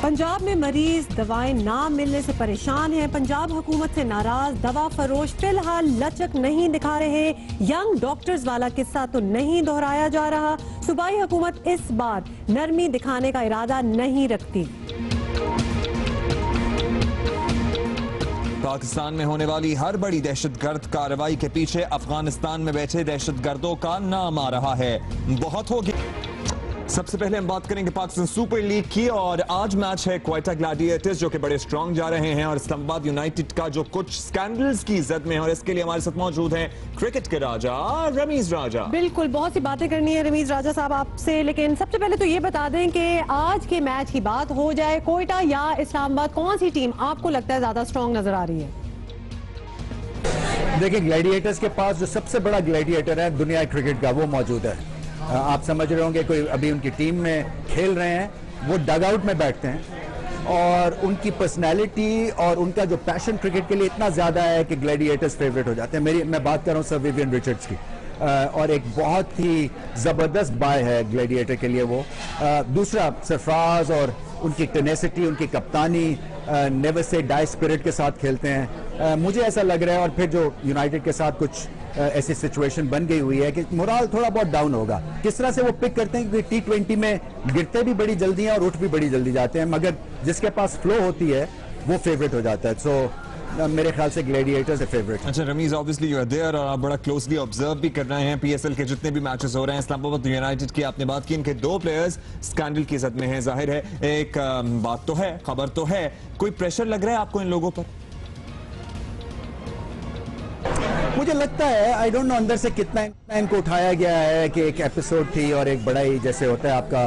पंजाब में मरीज दवाएं ना मिलने से परेशान हैं। पंजाब हुकूमत से नाराज दवा फरोश फिलहाल लचक नहीं दिखा रहे। यंग डॉक्टर्स वाला किस्सा तो नहीं दोहराया जा रहा। सूबाई हुकूमत इस बार नरमी दिखाने का इरादा नहीं रखती। पाकिस्तान में होने वाली हर बड़ी दहशतगर्द कार्रवाई के पीछे अफगानिस्तान में बैठे दहशतगर्दों का नाम आ रहा है। बहुत होगी। सबसे पहले हम बात करेंगे पाकिस्तान सुपर लीग की, और आज मैच है क्वेटा ग्लैडिएटर्स जो कि बड़े स्ट्रांग जा रहे हैं, और इस्लामाबाद यूनाइटेड का जो कुछ स्कैंडल्स की जद में है। और इसके लिए हमारे साथ मौजूद हैं क्रिकेट के राजा रमीज राजा। बिल्कुल, बहुत सी बातें करनी है रमीज राजा साहब आपसे, लेकिन सबसे पहले तो ये बता दें कि आज के मैच की बात हो जाए, क्वेटा या इस्लामाबाद, कौन सी टीम आपको लगता है ज्यादा स्ट्रांग नजर आ रही है? देखिए, ग्लैडिएटर्स के पास जो सबसे बड़ा ग्लैडिएटर है दुनिया क्रिकेट का, वो मौजूद है। आप समझ रहे होंगे, कोई अभी उनकी टीम में खेल रहे हैं, वो डग आउट में बैठते हैं, और उनकी पर्सनैलिटी और उनका जो पैशन क्रिकेट के लिए इतना ज़्यादा है कि ग्लैडिएटर्स फेवरेट हो जाते हैं। मैं बात कर रहा हूँ सर विवियन रिचर्ड्स की, और एक बहुत ही ज़बरदस्त बाय है ग्लैडिएटर के लिए वो। दूसरा सरफराज और उनकी टेनेसिटी, उनकी कप्तानी, नेवर से डाई स्पिरिट के साथ खेलते हैं। मुझे ऐसा लग रहा है, और फिर जो यूनाइटेड के साथ कुछ ऐसी सिचुएशन बन गई हुई है कि मोराल थोड़ा बहुत डाउन होगा। किस तरह से वो पिक करते हैं, क्योंकि T20 में गिरते भी बड़ी जल्दी हैं और उठ भी बड़ी जल्दी जाते हैं, मगर जिसके पास फ्लो होती है वो फेवरेट हो जाता है। सो मेरे ख्याल से ग्लैडिएटर्स है फेवरेट। अच्छा Ramiz, obviously you are there और आप बड़ा क्लोजली ऑब्जर्व भी कर रहे हैं PSL के जितने भी मैचेस हो रहे हैं। इस्लामाबाद यूनाइटेड की आपने बात की, इनके 2 प्लेयर्स स्कैंडल की जद में हैं। जाहिर है एक बात तो है, खबर तो है, कोई प्रेशर लग रहा है आपको इन लोगों पर? मुझे लगता है, आई डोंट नो अंदर से कितना इनको उठाया गया है कि एक एपिसोड थी और एक बड़ा ही जैसे होता है आपका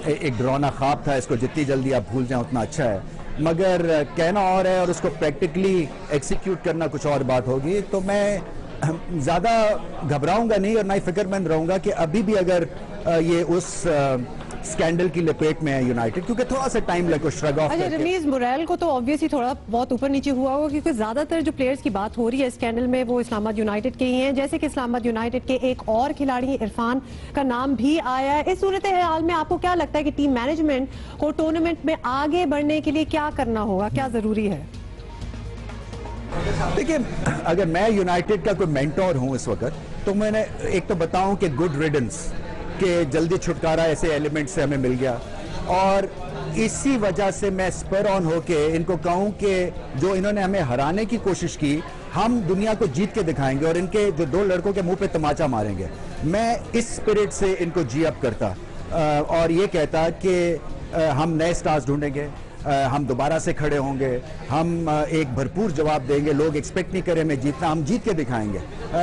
एक डरावना ख्वाब था, इसको जितनी जल्दी आप भूल जाएं उतना अच्छा है, मगर कहना और है और उसको प्रैक्टिकली एग्जीक्यूट करना कुछ और बात होगी। तो मैं ज़्यादा घबराऊंगा नहीं और ना ही फिक्रमंद रहूंगा कि अभी भी अगर ये उस स्कैंडल की लपेट में है यूनाइटेड, क्योंकि थोड़ा सा टाइम लगे श्रग ऑफ। अच्छा रमीज, मोरल को तो ऑब्वियसली थोड़ा बहुत ऊपर नीचे हुआ होगा, क्योंकि ज्यादातर जो प्लेयर्स की बात हो रही है स्कैंडल में वो इस्लामाबाद यूनाइटेड के ही हैं। जैसे कि इस्लामाबाद यूनाइटेड के एक और खिलाड़ी इरफान का नाम भी आया है। इस सूरत हाल में आपको क्या लगता है कि टीम मैनेजमेंट को टूर्नामेंट में आगे बढ़ने के लिए क्या करना होगा, क्या जरूरी है? देखिए, अगर मैं यूनाइटेड का कोई मेंटोर हूं इस वक्त, तो मैंने एक तो बताऊं कि गुड रिडंस के जल्दी छुटकारा ऐसे एलिमेंट से हमें मिल गया, और इसी वजह से मैं स्पर ऑन होके इनको कहूं कि जो इन्होंने हमें हराने की कोशिश की, हम दुनिया को जीत के दिखाएंगे और इनके जो 2 लड़कों के मुंह पे तमाचा मारेंगे। मैं इस स्पिरिट से इनको जी अप करता और ये कहता कि हम नए स्टार्स ढूंढेंगे, हम दोबारा से खड़े होंगे, हम एक भरपूर जवाब देंगे, लोग एक्सपेक्ट नहीं करें हमें जीतना, हम जीत के दिखाएंगे।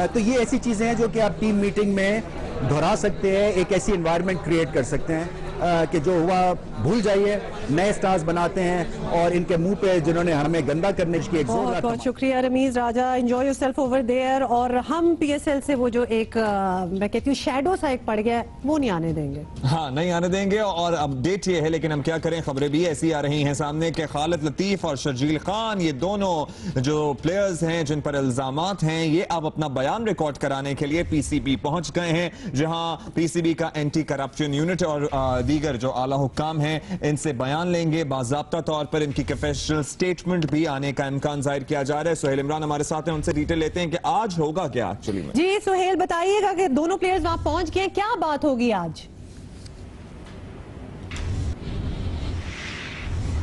तो ये ऐसी चीज़ें हैं जो कि आप टीम मीटिंग में दोहरा सकते हैं, एक ऐसी एनवायरनमेंट क्रिएट कर सकते हैं कि जो हुआ भूल जाइए, नए स्टार्स बनाते हैं और इनके मुंह पे जिन्होंने हमें गंदा करने की एक बहुत बहुत शुक्रिया रमीज राजा, एंजॉय योरसेल्फ ओवर देयर। और हम PSL से वो जो एक मैं कहती हूँ शैडो सा एक पड़ गया, वो नहीं आने देंगे। हाँ, नहीं आने देंगे। और अपडेट ये है, लेकिन हम क्या करें, खबरें भी ऐसी आ रही हैं सामने कि खालिद लतीफ और शर्जील खान, ये दोनों जो प्लेयर्स हैं जिन पर इल्जामात हैं, ये अब अपना बयान रिकॉर्ड कराने के लिए PCB पहुंच गए हैं, जहां PCB का एंटी करप्शन यूनिट और दीगर जो आला हुक्काम हैं इनसे बयान लेंगे। बाज़ाब्ता तौर पर इनकी प्रोफेशनल स्टेटमेंट भी आने का इम्कान जाहिर किया जा रहा है। सुहेल इमरान हमारे साथ हैं, उनसे डिटेल लेते हैं कि आज होगा क्या एक्चुअली में। जी सुहेल, बताइएगा कि दोनों प्लेयर्स वहां पहुंच गए, क्या बात होगी आज?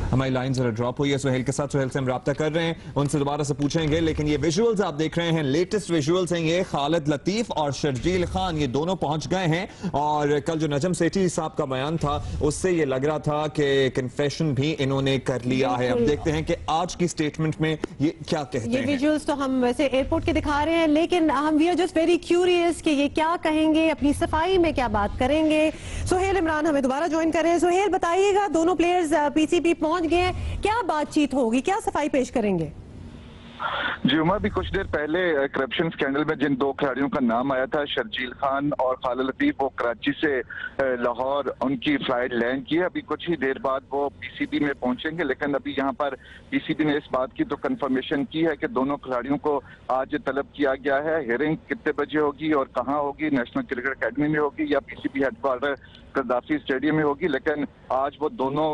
हमारी लाइन जरा ड्रॉप हुई है सुहेल के साथ, सुहेल से हम राब्ता कर रहे हैं, उनसे दोबारा से पूछेंगे। लेकिन ये विजुअल्स आप देख रहे हैं, लेटेस्ट विजुअल्स हैं ये, खालिद लतीफ और शर्जील खान ये दोनों पहुंच गए हैं। और कल जो नजम सेठी साहब का बयान था उससे ये लग रहा था कि कन्फेशन भी इन्होंने कर लिया है। अब देखते हैं कि आज की स्टेटमेंट में ये क्या कहते हैं। ये विजुअल्स तो हम वैसे एयरपोर्ट के दिखा रहे हैं, लेकिन हम we are just very curious कि ये क्या कहेंगे, अपनी सफाई में क्या बात करेंगे। सुहेल इमरान हमें दोबारा ज्वाइन कर रहे हैं। सुहेल, बताइएगा, दोनों प्लेयर्स PCB पहुंच गए, क्या बातचीत होगी, क्या सफाई पेश करेंगे? जी उमर, भी कुछ देर पहले करप्शन स्कैंडल में जिन 2 खिलाड़ियों का नाम आया था, शर्जील खान और खालिद लतीफ, वो कराची से लाहौर उनकी फ्लाइट लैंड की है। अभी कुछ ही देर बाद वो PCB में पहुंचेंगे, लेकिन अभी यहाँ पर PCB ने इस बात की तो कंफर्मेशन की है कि दोनों खिलाड़ियों को आज तलब किया गया है। हियरिंग कितने बजे होगी और कहाँ होगी, नेशनल क्रिकेट अकेडमी में होगी या PCB हेडक्वार्टर कद्दाफी स्टेडियम में होगी। लेकिन आज वो दोनों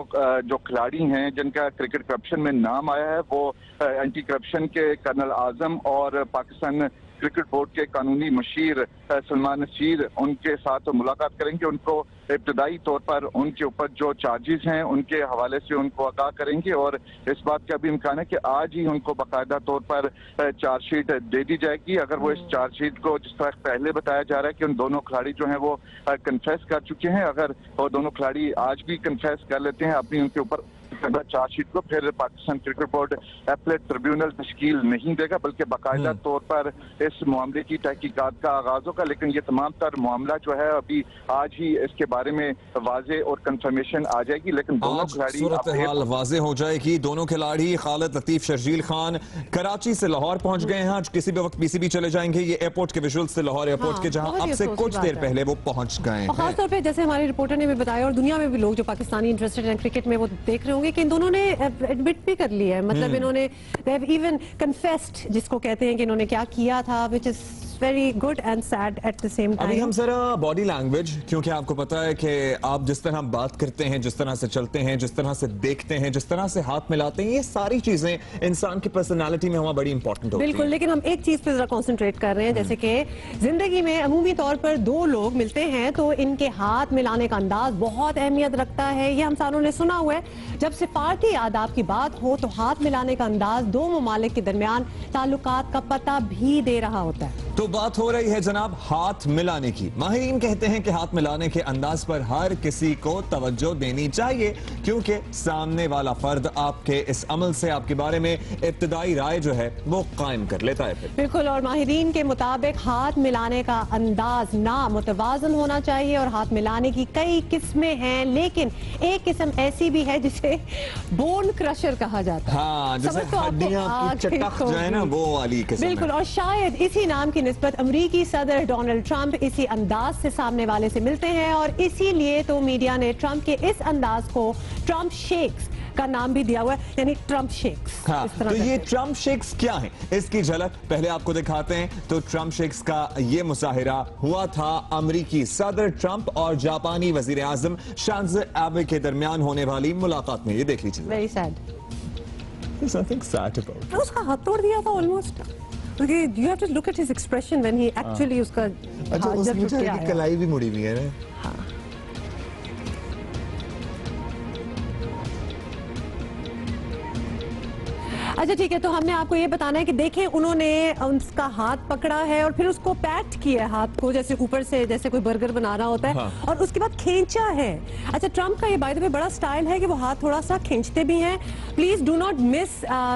जो खिलाड़ी हैं जिनका क्रिकेट करप्शन में नाम आया है, वो एंटी करप्शन के कर्नल आजम और पाकिस्तान क्रिकेट बोर्ड के कानूनी मशीर सलमान नसीर, उनके साथ मुलाकात करेंगे। उनको इब्तदाई तौर पर उनके ऊपर जो चार्जेस हैं उनके हवाले से उनको आगाह करेंगे, और इस बात का भी इम्कान है कि आज ही उनको बाकायदा तौर पर चार्जशीट दे दी जाएगी। अगर वो इस चार्जशीट को, जिस तरह पहले बताया जा रहा है कि उन दोनों खिलाड़ी जो हैं वो कन्फेस कर चुके हैं, अगर वो दोनों खिलाड़ी आज भी कन्फेस कर लेते हैं अपनी उनके ऊपर चार्जशीट को, फिर Pakistan cricket board appellate tribunal तश्कील नहीं देगा, बल्कि बाकायदा तौर पर इस मामले की तहकीकात का आगाज होगा। लेकिन ये तमाम तर मामला जो है अभी आज ही इसके बारे में वाजे और कंफर्मेशन आ जाएगी। लेकिन दोनों खिलाड़ी सूरत हाल वाजे हो जाएगी। दोनों खिलाड़ी खालिद लतीफ, शर्जील खान कराची से लाहौर पहुंच गए हैं, आज किसी भी वक्त PCB चले जाएंगे। ये एयरपोर्ट के विजुअल्स से लाहौर एयरपोर्ट के, जहां अब से कुछ देर पहले वो पहुंच गए हैं। खासतौर पर जैसे हमारे रिपोर्टर ने भी बताया और दुनिया में भी लोग जो पाकिस्तानी इंटरेस्टेड हैं क्रिकेट में, वो देख रहे होंगे लेकिन दोनों ने एडमिट भी कर लिया है, मतलब इन्होंने they have even confessed, जिसको कहते हैं कि इन्होंने क्या किया था, which is very good and sad at the same time. अभी हम जरा बॉडी लैंग्वेज, क्योंकि आपको पता है कि आप जिस तरह बात करते हैं, जिस तरह से चलते हैं, जिस तरह से देखते हैं, जिस तरह से हाथ मिलाते हैं, ये सारी चीजें इंसान की पर्सनालिटी में हमारा बड़ी इंपॉर्टेंट होती है। बिल्कुल, लेकिन हम एक चीज पे जरा कॉन्सेंट्रेट कर रहे हैं, जैसे कि जिंदगी में अमूमी तौर पर दो लोग मिलते हैं तो इनके हाथ मिलाने का अंदाज बहुत अहमियत रखता है। ये हम सारों ने सुना हुआ है, जब सिफारती आदाब की बात हो तो हाथ मिलाने का अंदाज दो ममालिक के दरमियान ताल्लुकात का पता भी दे रहा होता है। तो बात हो रही है जनाब हाथ मिलाने की। माहिरीन कहते हैं कि हाथ मिलाने के अंदाज पर हर किसी को तवज्जो देनी चाहिए, क्योंकि सामने वाला फर्द आपके इस अमल से आपके बारे में इब्तिदाई राय जो है वो कायम कर लेता है फिर। बिल्कुल, और माहिरीन के मुताबिक हाथ मिलाने का अंदाज ना मुतवाजन होना चाहिए और हाथ मिलाने की कई किस्में हैं, लेकिन एक किस्म ऐसी भी है जिसे बोन क्रशर कहा जाता है। हाँ, जैसे हड्डियां की चटक जो है ना, वो वाली किस्म। बिल्कुल, और शायद इसी नाम की निस्बत अमरीकी सदर डोनाल्ड ट्रंप इसी अंदाज से सामने वाले से मिलते हैं, और इसीलिए तो मीडिया ने ट्रंप के इस अंदाज को ट्रंप शेक्स का नाम भी दिया हुआ है, यानी ट्रंप शेक्स। हाँ, तो ये ट्रंप शेक्स क्या है, इसकी झलक पहले आपको दिखाते हैं। तो ट्रंप शेक्स का ये मुजाहिरा हुआ था अमरीकी सदर ट्रंप और जापानी वजीर आजम शिंजो एबे के दरमियान होने वाली मुलाकात में। ये देख लीजिए। Very sad. There's nothing sad about it. उसका हाथ तोड़ दिया था almost. You have to look at his expression when he actually उसका अच्छा, उसकी बेचारे की कलाई भी मुड़ी हुई है ना। हाँ। अच्छा ठीक है, तो हमने आपको ये बताना है कि देखें, उन्होंने उसका हाथ पकड़ा है और फिर उसको पैट किया है हाथ को, जैसे ऊपर से जैसे कोई बर्गर बना रहा होता है। हाँ। और उसके बाद खींचा है। अच्छा, ट्रंप का ये बाय द वे बड़ा स्टाइल है कि वो हाथ थोड़ा सा खींचते भी हैं। प्लीज डू नॉट मिस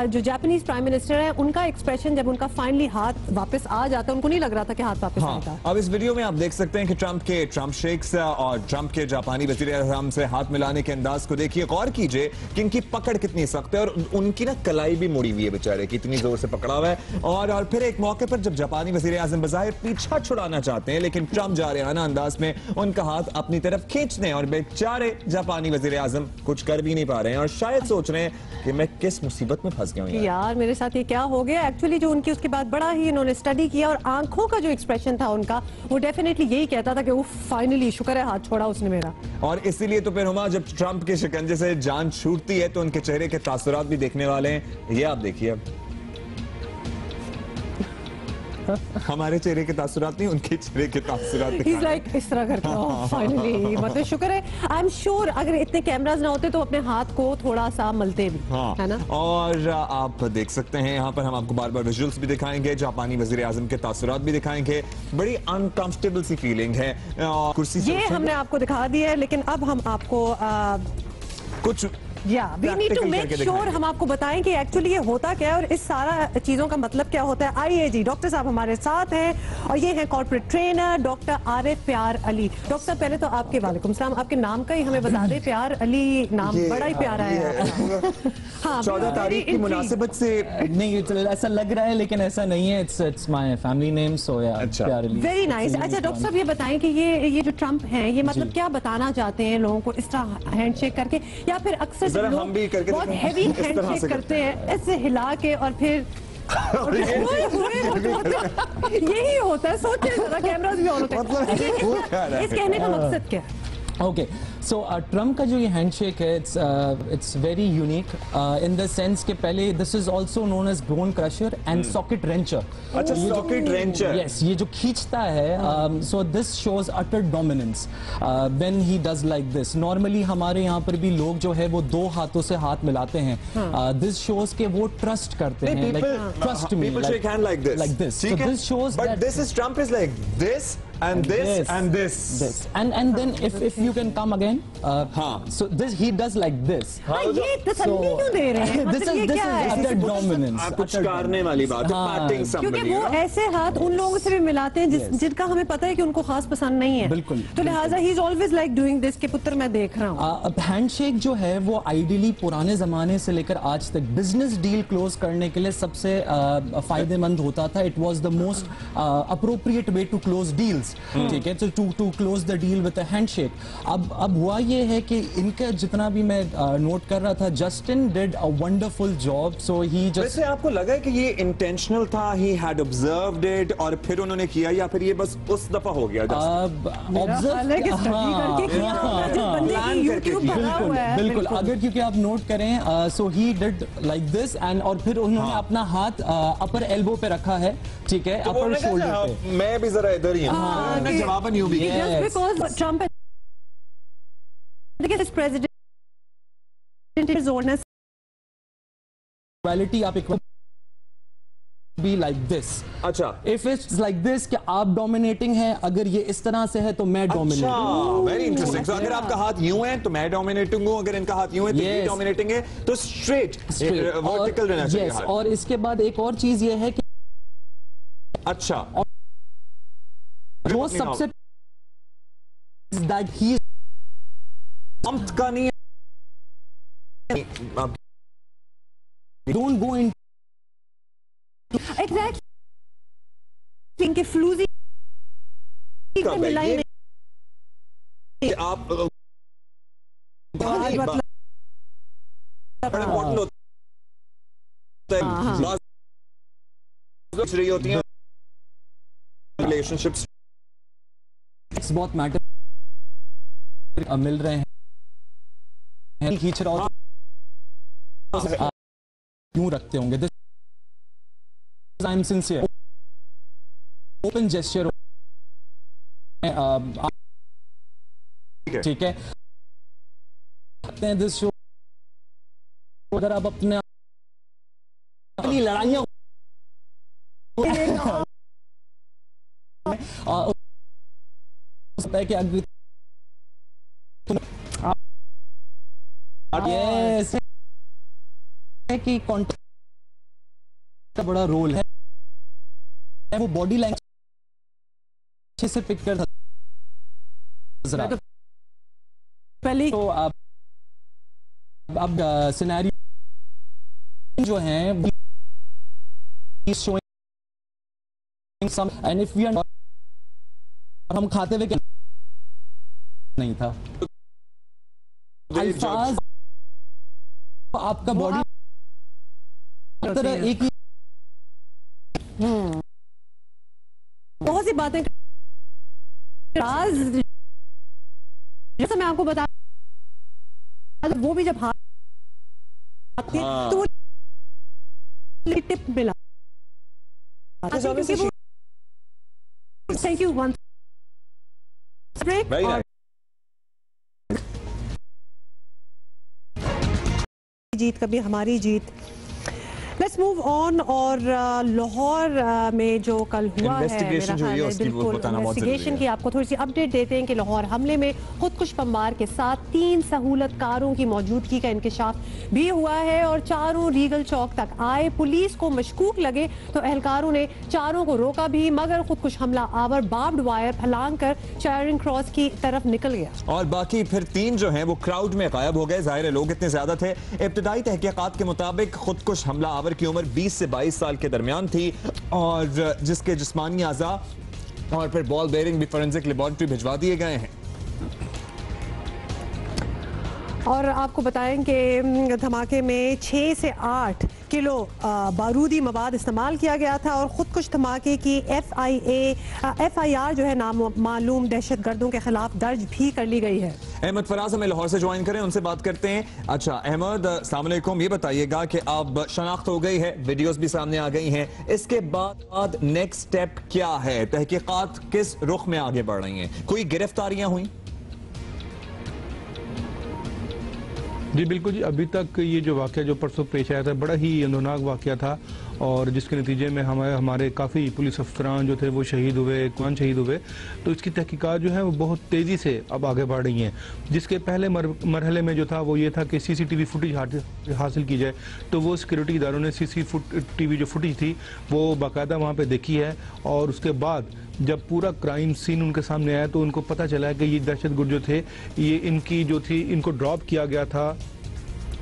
जो जापानीज प्राइम मिनिस्टर है, उनका एक्सप्रेशन जब उनका फाइनली हाथ वापस आ जाता है, उनको नहीं लग रहा था कि हाथ वापस आएगा। अब इस वीडियो में आप देख सकते हैं कि ट्रंप के ट्रंप शेक्स और ट्रंप के जापानी वजीर आज़म से हाथ मिलाने के अंदाज को देखिए, गौर कीजिए कि इनकी पकड़ कितनी सख्त है और उनकी ना कलाई भी मुड़ी हुई है बेचारे की, इतनी जोर से पकड़ा हुआ है। और फिर एक मौके पर जब जापानी वजीर आज़म बज़ाहिर पीछा छुड़ाना चाहते हैं, लेकिन ट्रंप जा रहे हैं ना अंदाज में उनका हाथ अपनी तरफ खींचने, और बेचारे जापानी वजीर आज़म कुछ कर भी नहीं पा रहे हैं और शायद सोच रहे हैं कि मैं किस मुसीबत में फंस गया हूं यार, मेरे साथ ये क्या हो गया। एक्चुअली जो उनकी उसके बाद बड़ा ही इन्होंने स्टडी किया और आंखों का जो एक्सप्रेशन था उनका, वो डेफिनेटली यही कहता था कि वो फाइनली शुक्र है हाथ छोड़ा उसने मेरा। और इसीलिए तो फिर हुमा जब ट्रंप के शिकंजे से जान छूटती है तो उनके चेहरे के तासुरात भी देखने वाले हैं। ये आप देखिए, अब हमारे चेहरे के तासुरात नहीं, उनके चेहरे के तासुरात like, इस तरह करके फाइनली मतलब शुक्र है। आई एम श्योर अगर इतने कैमरास ना होते तो अपने हाथ को थोड़ा सा मलते भी। हाँ। है ना। और आप देख सकते हैं यहाँ पर हम आपको बार बार विजुअल्स भी दिखाएंगे, जापानी वजीर आजम के तासुरात भी दिखाएंगे। बड़ी अनकंफर्टेबल सी फीलिंग है। कुर्सी ये हमने आपको दिखा दी है, लेकिन अब हम आपको कुछ we need to make sure हम आपको बताएं कि एक्चुअली ये होता क्या है और इस सारा चीजों का मतलब क्या होता है। आइए जी, डॉक्टर साहब हमारे साथ हैं और ये हैं कॉर्पोरेट ट्रेनर डॉक्टर आरिफ प्यार अली। डॉक्टर साहब पहले तो आपके वालेकुम सलाम, आपके नाम का ही हमें बता दें, प्यार अली नाम बड़ा ही प्यारा है। हाँ, 14 तारीख की मुनासिबत से नहीं, ऐसा लग रहा है लेकिन ऐसा नहीं है। It's my family name, so या प्यार अली। Very nice. अच्छा डॉक्टर साहब ये बताएं कि ये जो ट्रंप हैं ये मतलब क्या बताना चाहते हैं लोगों को इस तरह हैंडशेक करके, या फिर अक्सर हम भी करके बहुत हैवी हैंडशेक करते हैं ऐसे हिला के और फिर यही होता है। सोचिए जरा, कैमरास भी ऑन होते हैं। इस कहने का मकसद क्या है? ओके, सो ट्रम्प का जो ये हैंडशेक है it's very unique in the sense के पहले this is also known as bone crusher and socket wrencher. अच्छा, सॉकेट रेंचर, यस, ये जो खींचता है, so this shows utter dominance when he does like this. Normally हमारे यहाँ पर भी लोग जो है वो दो हाथों से हाथ मिलाते हैं। दिस शोज के वो ट्रस्ट करते हैं, like trust me, people shake hand like this. So this shows but that this is Trump is like this and this and this and then if you can come again, so this he does like this. ये तसल्ली क्यों दे रहे हैं? This is utter dominance. कुछ करने वाली बात है, patting somebody, क्योंकि वो ऐसे हाथ उन लोगों से भी मिलाते हैं जिनका हमें पता है कि उनको खास पसंद नहीं है। बिल्कुल। तो लिहाजा he is always like doing this के पुत्र मैं देख रहा हूँ। अब हैंडशेक जो है वो आइडियली पुराने जमाने से लेकर आज तक बिजनेस डील क्लोज करने के लिए सबसे फायदेमंद होता था। It was the most appropriate way to close deals. ठीक है, to close the deal with a handshake. अब हुआ ये है कि इनका जितना भी मैं नोट कर रहा था, Justin did a wonderful job. So he just, वैसे आपको लगा है कि ये इंटेंशनल था, ही हैड ऑब्जर्व्ड इट और फिर उन्होंने किया, या फिर ये बस उस दफा हो गया? बिल्कुल, अगर क्योंकि आप नोट करें, so he did like this and और फिर उन्होंने अपना हाथ अपर एल्बो पे रखा है, ठीक है, अपर शोल्डर पे। मैं भी जरा इधर ही हूं, मैं जवाबन यूं भी ट्रम्प प्रेसिडेंट आप एक be like this। अच्छा, if it's like this कि आप डोमिनेटिंग हैं, अगर ये इस तरह से है तो मैं डोमिनेटिंग हूं। Very interesting. अगर आपका हाथ यूं है तो मैं डोमिनेटिंग हूं, अगर इनका हाथ यूं है तो ये डोमिनेटिंग है, तो स्ट्रेट वर्टिकल रहना चाहिए। yes, और इसके बाद एक और चीज ये है कि अच्छा, जो सबसे that he का नहीं है, don't go in एग्जैक्टली इनके फ्लूजी मिलाई नहीं, आप रही होती हैं रिलेशनशिप्स, बहुत मैटर मिल रहे हैं, खींच रहा हो क्यों रखते होंगे। I'm sincere, open gesture, ठीक है, दिस शो अगर आप अपने लड़ाइयाँ है कि अगर yes, है कि कॉन्टेक्ट का बड़ा रोल है, वो बॉडी लैंग्वेज अच्छे से पिक कर पहले तो अब सिनेरियो जो हैं showing some and if we are हम खाते हुए नहीं था, अल्फाज आपका बॉडी तरह एक ही बहुत सी बातें जैसा मैं आपको बता, वो भी जब हाथ तो वो टिप मिला। Thank you one break. जीत कभी हमारी जीत। Let's move on. और लाहौर में जो कल हुआ है, इन्वेस्टिगेशन की आपको थोड़ी सी अपडेट देते हैं कि लाहौर हमले में खुदकुश बमबार के साथ 3 सहूलतकारों की मौजूदगी का इंकशाफ भी हुआ है और चारों रीगल चौक तक आए। पुलिस को मशकूक लगे तो एहलकारों ने चारों को रोका भी, मगर खुदकुश हमला आवर बार्ब्ड वायर फैलांग कर चारिंग क्रॉस की तरफ निकल गया और बाकी फिर 3 जो हैं वो क्राउड में गायब हो गए। जाहिर है लोग इतने ज्यादा थे। इब्तदाई तहकीकात के मुताबिक खुदकुश हमला की उम्र 20 से 22 साल के दरमियान थी और जिसके जिस्मानी आज़ा और फिर बॉल बेयरिंग भी फोरेंसिक लेबोरेटरी भिजवा दिए गए हैं। और आपको बताएं कि धमाके में 6 से 8 किलो बारूदी मवाद इस्तेमाल किया गया था और खुदकुश धमाके की FIR जो है नामालूम दहशतगर्दों के खिलाफ दर्ज भी कर ली गई है। अहमद फराज हमें लाहौर से ज्वाइन करें, उनसे बात करते हैं। अच्छा अहमद, अस्सलाम वालेकुम। ये बताइएगा कि अब शनाख्त हो गई है, वीडियोस भी सामने आ गई हैं, इसके बाद नेक्स्ट स्टेप क्या है? तहकीकात किस रुख में आगे बढ़ रही हैं? कोई गिरफ्तारियां हुई? जी बिल्कुल जी, अभी तक ये जो वाक़या जो परसों पेश आया था बड़ा ही अंदरनाक वाक़या था और जिसके नतीजे में हमारे काफ़ी पुलिस अफसरान जो थे वो शहीद हुए, कौन शहीद हुए। तो इसकी तहकीकात जो है वो बहुत तेज़ी से अब आगे बढ़ रही हैं। जिसके पहले मरहले में जो था वो ये था कि CCTV फुटेज हासिल की जाए, तो वो सिक्योरिटी इदारों ने CCTV जो फुटेज थी वो बाकायदा वहाँ पर देखी है और उसके बाद जब पूरा क्राइम सीन उनके सामने आया तो उनको पता चला कि ये दहशतगर्द जो थे ये इनकी जो थी इनको ड्रॉप किया गया था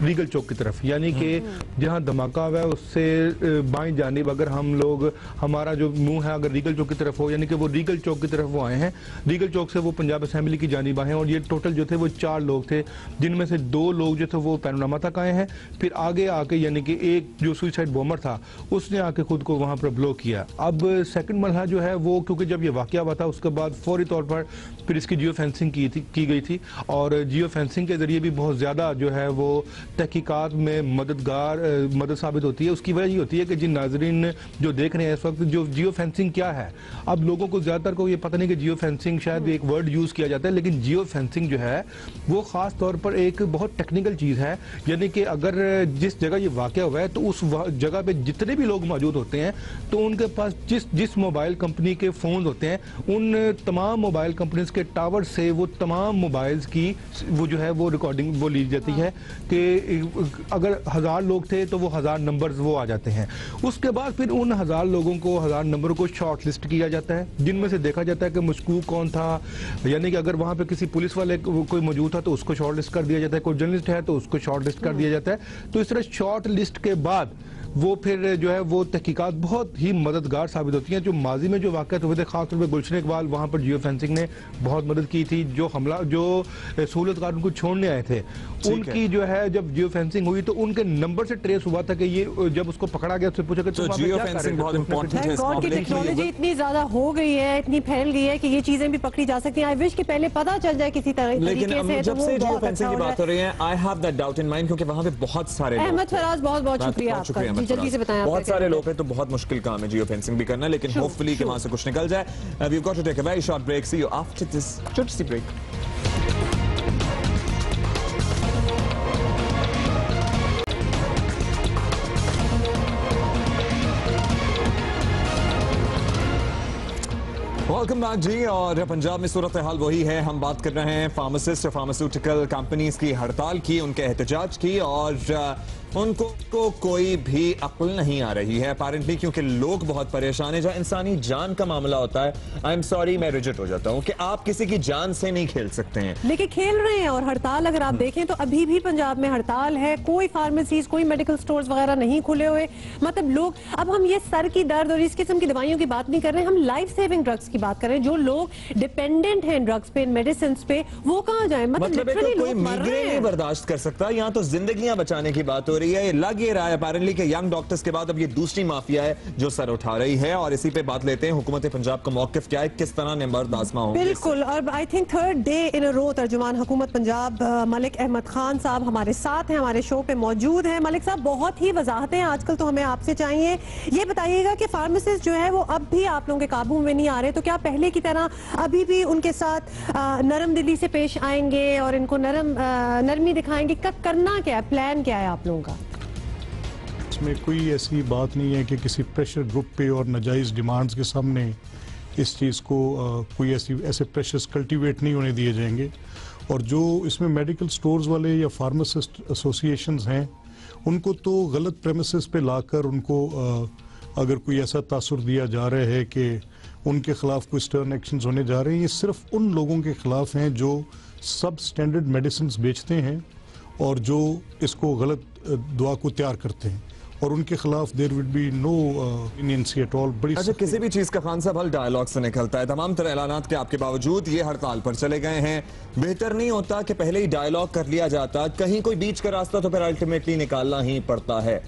रीगल चौक की तरफ, यानी कि जहाँ धमाका हुआ है उससे बाएं जानिब अगर हम लोग, हमारा जो मुंह है अगर रीगल चौक की तरफ हो, यानी कि वो रीगल चौक की तरफ वो आए हैं, रीगल चौक से वो पंजाब असेंबली की जानिब आए हैं। और ये टोटल जो थे वो 4 लोग थे, जिनमें से 2 लोग जो थे वो पैनोरामा तक आए हैं। फिर आगे आके यानी कि एक जो सुसाइड बॉम्बर था उसने आके खुद को वहां पर ब्लॉक किया। अब सेकंड मरहला जो है वो, क्योंकि जब ये वाकया हुआ था उसके बाद फौरी तौर पर फिर इसकी जियो फेंसिंग की गई थी, और जियो फेंसिंग के जरिए भी बहुत ज्यादा जो है वो तहकीकात में मदद साबित होती है। उसकी वजह ये होती है कि जिन नाजरीन जो देख रहे हैं इस वक्त, जो जियो फेंसिंग क्या है, अब लोगों को ज्यादातर को ये पता नहीं कि जियो फेंसिंग शायद एक वर्ड यूज किया जाता है, लेकिन जियो फेंसिंग जो है वो खास तौर पर एक बहुत टेक्निकल चीज है। यानी कि अगर जिस जगह ये वाकया हुआ है तो उस जगह पे जितने भी लोग मौजूद होते हैं तो उनके पास जिस मोबाइल कंपनी के फोन होते हैं, उन तमाम मोबाइल कंपनीज के टावर से वो तमाम मोबाइल्स की वो जो है वो रिकॉर्डिंग वो ली जाती है कि अगर 1000 लोग थे तो वो 1000 नंबर्स वो आ जाते हैं। उसके बाद फिर उन 1000 लोगों को, 1000 नंबरों को शॉर्ट लिस्ट किया जाता है, जिनमें से देखा जाता है कि मशकूक कौन था। यानी कि अगर वहां पे किसी पुलिस वाले कोई मौजूद था तो उसको शॉर्ट लिस्ट कर दिया जाता है, कोई जर्नलिस्ट है तो उसको शॉर्ट लिस्ट कर दिया जाता है। तो इस तरह शॉर्ट लिस्ट के बाद वो फिर जो है वो तहकीकात बहुत ही मददगार साबित होती हैं। जो माजी में जो वाक़यात हुए थे, खासतौर पर गुलशन इकबाल, वहाँ पर जियो फेंसिंग ने बहुत मदद की थी। जो सहूलतकार उनको छोड़ने आए थे, उनकी जो है जब जियो फेंसिंग हुई तो उनके नंबर से ट्रेस हुआ था कि ये जब उसको पकड़ा गया उससे पूछा कि जियो फेंसिंग बहुत इंपॉर्टेंट है। गॉड की टेक्नोलॉजी इतनी ज्यादा हो गई है, इतनी फैल गई है कि ये चीजें भी पकड़ी जा सकती हैं। आई विश कि पहले पता चल जाए किसी तरीके से। लेकिन जब से जियो फेंसिंग की बात हो रही है, I have that doubt in mind, क्योंकि वहां पे बहुत सारे अहमद फराज, बहुत बहुत शुक्रिया आपका, जल्दी से बताएं। बहुत सारे लोग हैं तो बहुत मुश्किल काम है जियो फेंसिंग भी करना, लेकिन होपफुली कि वहां से कुछ निकल जाए। We have got to take a very short break, see you after this छोटी सी ब्रेक। वेलकम बैक जी। और पंजाब में सूरत हाल वही है, हम बात कर रहे हैं फार्मासिस्ट और फार्मास्यूटिकल कंपनीज की हड़ताल की, उनके एहतजाज की, और उनको कोई भी अक्ल नहीं आ रही है अपेरेंटली, क्योंकि लोग बहुत परेशान हैं। जब इंसानी जान का मामला होता है, आई एम सॉरी, मैं रिजेक्ट हो जाता हूं कि आप किसी की जान से नहीं खेल सकते हैं, लेकिन खेल रहे हैं। और हड़ताल अगर आप देखें तो अभी भी पंजाब में हड़ताल है, कोई फार्मेसीज, कोई मेडिकल स्टोर्स वगैरह नहीं खुले हुए। मतलब लोग, अब हम ये सर की दर्द और इस किस्म की दवाइयों की बात नहीं कर रहे हैं, हम लाइफ सेविंग ड्रग्स की बात कर रहे हैं। जो लोग डिपेंडेंट हैं ड्रग्स पे, मेडिसिन पे, वो कहाँ जाए? मतलब कोई माइग्रेन नहीं बर्दाश्त कर सकता। यहाँ तो जिंदगियां बचाने की बात हो रही है। लग ये रहा है अपेरेंटली कि यंग डॉक्टर्स के बाद अब ये दूसरी माफिया है जो सर उठा रही है, और इसी पे बात लेते हैं। हुकूमत पंजाब का मौकिफ क्या है, किस तरह नंबर आजमा होंगे? बिल्कुल, और I think 3rd day in अ रो तर्जुमान हुकूमत पंजाब मलिक अहमद खान साहब हमारे साथ हैं, हमारे शो पे मौजूद हैं। मलिक साहब, बहुत ही वजाहतें आजकल तो हमें आपसे चाहिए। ये बताइएगा कि फार्मासिस्ट जो है वो अब भी आप लोगों के काबू में नहीं आ रहे, तो क्या पहले की तरह अभी भी उनके साथ नरम दिली से पेश आएंगे और इनको नरमी दिखाएंगे? करना क्या है, प्लान क्या है आप लोगों का? इसमें कोई ऐसी बात नहीं है कि किसी प्रेशर ग्रुप पे और नाजायज़ डिमांड्स के सामने इस चीज़ को कोई ऐसे प्रेशर्स कल्टीवेट नहीं होने दिए जाएंगे। और जो इसमें मेडिकल स्टोर्स वाले या फार्मासिस्ट एसोसिएशंस हैं, उनको तो गलत प्रेमिसेस पे लाकर उनको अगर कोई ऐसा तासुर दिया जा रहा है कि उनके खिलाफ कोई स्टर्न एक्शंस होने जा रहे हैं, ये सिर्फ उन लोगों के खिलाफ हैं जो सब स्टैंडर्ड मेडिसिन बेचते हैं और जो इसको गलत दवा को तैयार करते हैं, और उनके खिलाफ there will be no leniency at all. बड़ी अच्छा, किसी भी चीज का खान साहब हल डायलॉग से निकलता है। तमाम तरह ऐलानात के आपके बावजूद ये हड़ताल पर चले गए हैं। बेहतर नहीं होता कि पहले ही डायलॉग कर लिया जाता? कहीं कोई बीच का रास्ता तो फिर अल्टीमेटली निकालना ही पड़ता है।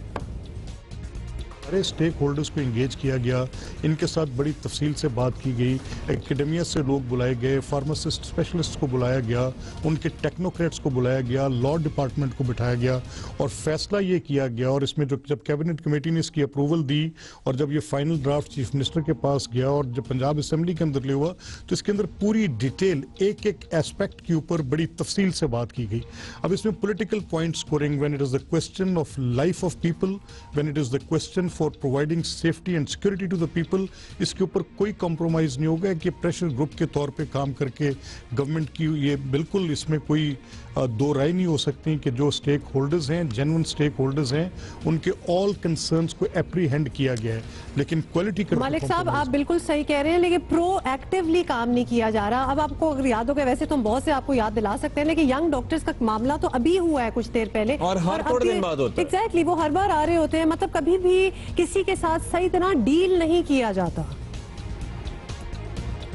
सारे स्टेक होल्डर्स को इंगेज किया गया, इनके साथ बड़ी तफसील से बात की गई, एकेडमिया से लोग बुलाए गए, फार्मासिस्ट स्पेशलिस्ट को बुलाया गया, उनके टेक्नोक्रेट्स को बुलाया गया, लॉ डिपार्टमेंट को बिठाया गया, और फैसला ये किया गया। और इसमें जब कैबिनेट कमेटी ने इसकी अप्रूवल दी और जब ये फाइनल ड्राफ्ट चीफ मिनिस्टर के पास गया और जब पंजाब असेंबली के अंदर ले हुआ, तो इसके अंदर पूरी डिटेल एक एक एस्पेक्ट के ऊपर बड़ी तफसील से बात की गई। अब इसमें political point scoring, when it is the question of life of people, when it is the question for providing safety and security to the people, इसके ऊपर कोई कॉम्प्रोमाइज नहीं होगा कि प्रेशर ग्रुप के तौर पे काम करके गवर्नमेंट की ये बिल्कुल इसमें कोई दो राय नहीं हो सकती कि जो स्टेक होल्डर्स हैं, जेन्युइन स्टेक होल्डर्स हैं, उनके ऑल कंसर्न्स को एप्रीहेंड किया गया है। लेकिन क्वालिटी का मालिक साहब आप बिल्कुल सही कह रहे हैं, लेकिन प्रोएक्टिवली काम नहीं किया जा रहा। अब आपको अगर याद होगा, वैसे तो हम बहुत से आपको याद दिला सकते हैं, लेकिन यंग डॉक्टर्स का मामला तो अभी हुआ है कुछ देर पहले, और हर थोड़े दिन बाद होता है। एग्जैक्टली, वो हर बार आ रहे होते हैं, मतलब कभी भी किसी के साथ सही तरह डील नहीं किया जाता।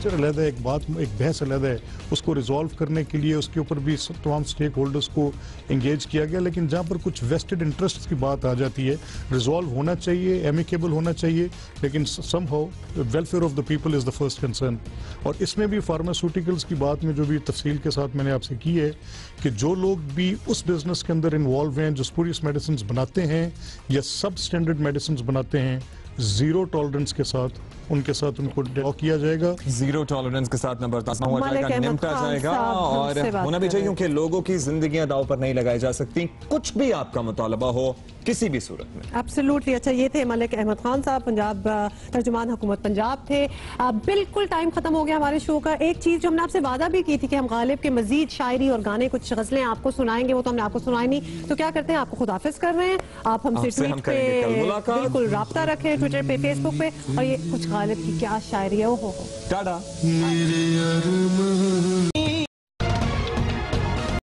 अलग है, एक बहस अलग है, उसको रिजॉल्व करने के लिए उसके ऊपर भी तमाम स्टेक होल्डर्स को एंगेज किया गया। लेकिन जहां पर कुछ वेस्टेड इंटरेस्ट की बात आ जाती है, रिजॉल्व होना चाहिए, एमिकेबल होना चाहिए, लेकिन somehow welfare of the people is the first concern. और इसमें भी फार्मास्यूटिकल्स की बात में जो भी तफसील के साथ मैंने आपसे की है कि जो लोग भी उस बिजनेस के अंदर इन्वॉल्व हैं, जो स्पूरियस मेडिसिन बनाते हैं या सब स्टैंडर्ड मेडिसिन बनाते हैं, जीरो टॉलरेंस के साथ उनके साथ उनको डॉ किया जाएगा, जीरो टॉलरेंस के साथ न बर्दाश्त हो जाएगा, निपटा जाएगा। और होना भी चाहिए, क्योंकि लोगों की जिंदगियां दांव पर नहीं लगाई जा सकती, कुछ भी आपका मुतालबा हो किसी भी सूरत में। एब्सोल्युटली। अच्छा, ये थे मलिक अहमद खान साहब, पंजाब तर्जुमान हुकूमत पंजाब थे। बिल्कुल टाइम खत्म हो गया हमारे शो का। एक चीज जो हमने आपसे वादा भी की थी कि हम गालिब के मजीद शायरी और गाने, कुछ गजलें आपको सुनाएंगे, वो तो हमने आपको सुनाई नहीं। तो क्या करते हैं, आपको खुदाफिज कर रहे हैं। आप हमसे ट्वीट पे बिल्कुल राब्ता रखें, ट्विटर पे, फेसबुक पे, और ये कुछ गालिब की क्या शायरी है, वो हो टाटा।